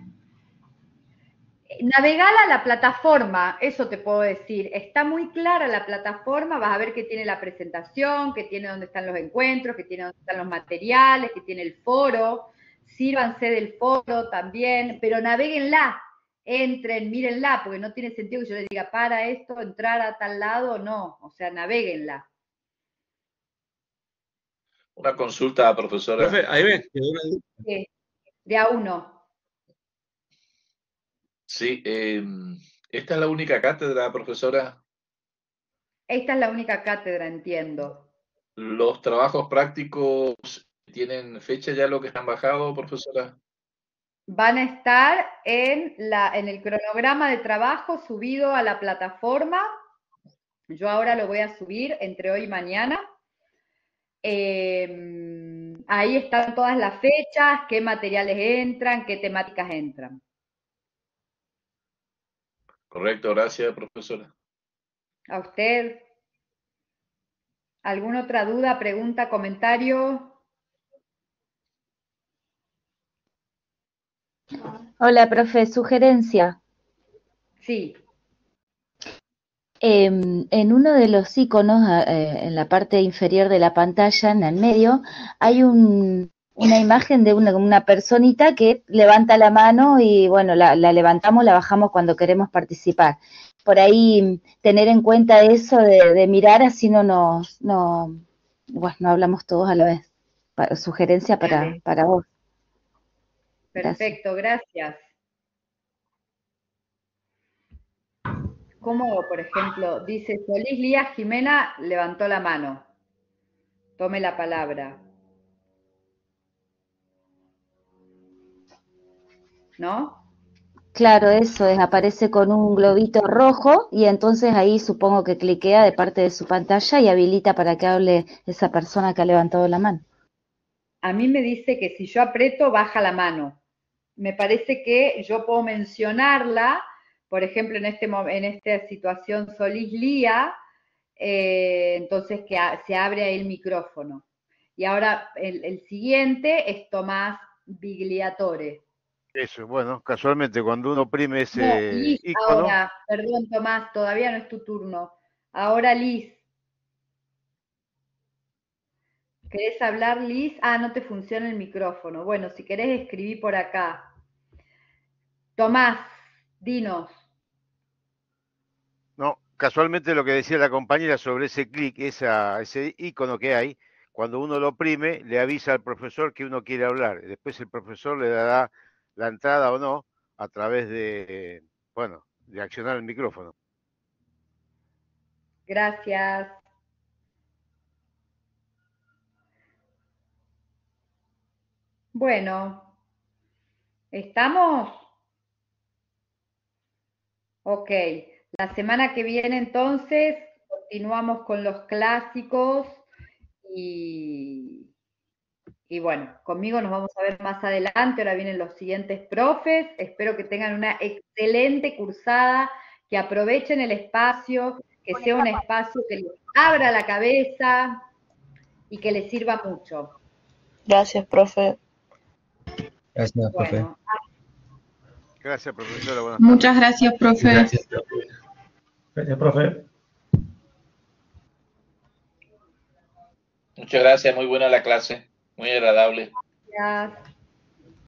Navegala a la plataforma, eso te puedo decir. Está muy clara la plataforma, vas a ver que tiene la presentación, que tiene dónde están los encuentros, que tiene dónde están los materiales, que tiene el foro. Sírvanse del foro también, pero navéguenla, entren, mírenla, porque no tiene sentido que yo les diga, para esto, entrar a tal lado, no. O sea, navéguenla. Una consulta, profesora. Profe, ahí ve, quedó una duda. Sí, de a uno. Sí, ¿esta es la única cátedra, profesora? Esta es la única cátedra, entiendo. ¿Los trabajos prácticos tienen fecha ya lo que están bajados, profesora? Van a estar en el cronograma de trabajo subido a la plataforma. Yo ahora lo voy a subir entre hoy y mañana. Ahí están todas las fechas, qué materiales entran, qué temáticas entran. Correcto, gracias, profesora. ¿A usted? ¿Alguna otra duda, pregunta, comentario? Hola, profe, sugerencia. Sí. En uno de los iconos, en la parte inferior de la pantalla, en el medio, hay una imagen de una personita que levanta la mano y, bueno, la levantamos, la bajamos cuando queremos participar. Por ahí, tener en cuenta eso de mirar, así bueno, no hablamos todos a la vez. Sugerencia Dale. para vos. Gracias. Perfecto, gracias. ¿Cómo, por ejemplo, dice Solís Lía Jimena levantó la mano? Tome la palabra. ¿No? Claro, eso es, aparece con un globito rojo y entonces ahí supongo que cliquea de parte de su pantalla y habilita para que hable esa persona que ha levantado la mano. A mí me dice que si yo aprieto, baja la mano. Me parece que yo puedo mencionarla, por ejemplo, en esta situación Solís Lía, entonces que se abre ahí el micrófono. Y ahora el siguiente es Tomás Bigliatore. Eso, bueno, casualmente cuando uno oprime No, ese Liz icono, ahora, perdón Tomás, todavía no es tu turno. Ahora Liz. ¿Querés hablar, Liz? Ah, no te funciona el micrófono. Bueno, si querés escribí por acá. Tomás, dinos. no, casualmente lo que decía la compañera sobre ese clic, ese icono que hay, cuando uno lo oprime, le avisa al profesor que uno quiere hablar. Después el profesor le dará la entrada o no a través de, bueno, de accionar el micrófono. Gracias. Bueno, ¿estamos? Ok. La semana que viene entonces continuamos con los clásicos y bueno, conmigo nos vamos a ver más adelante. Ahora vienen los siguientes profes. Espero que tengan una excelente cursada, que aprovechen el espacio, que sea un espacio que les abra la cabeza y que les sirva mucho. Gracias, profe. Gracias, profe. Bueno, Gracias, profesora. Buenas tardes. Muchas gracias, profe. Gracias, profe. Gracias, profe. Muchas gracias, muy buena la clase, muy agradable. gracias.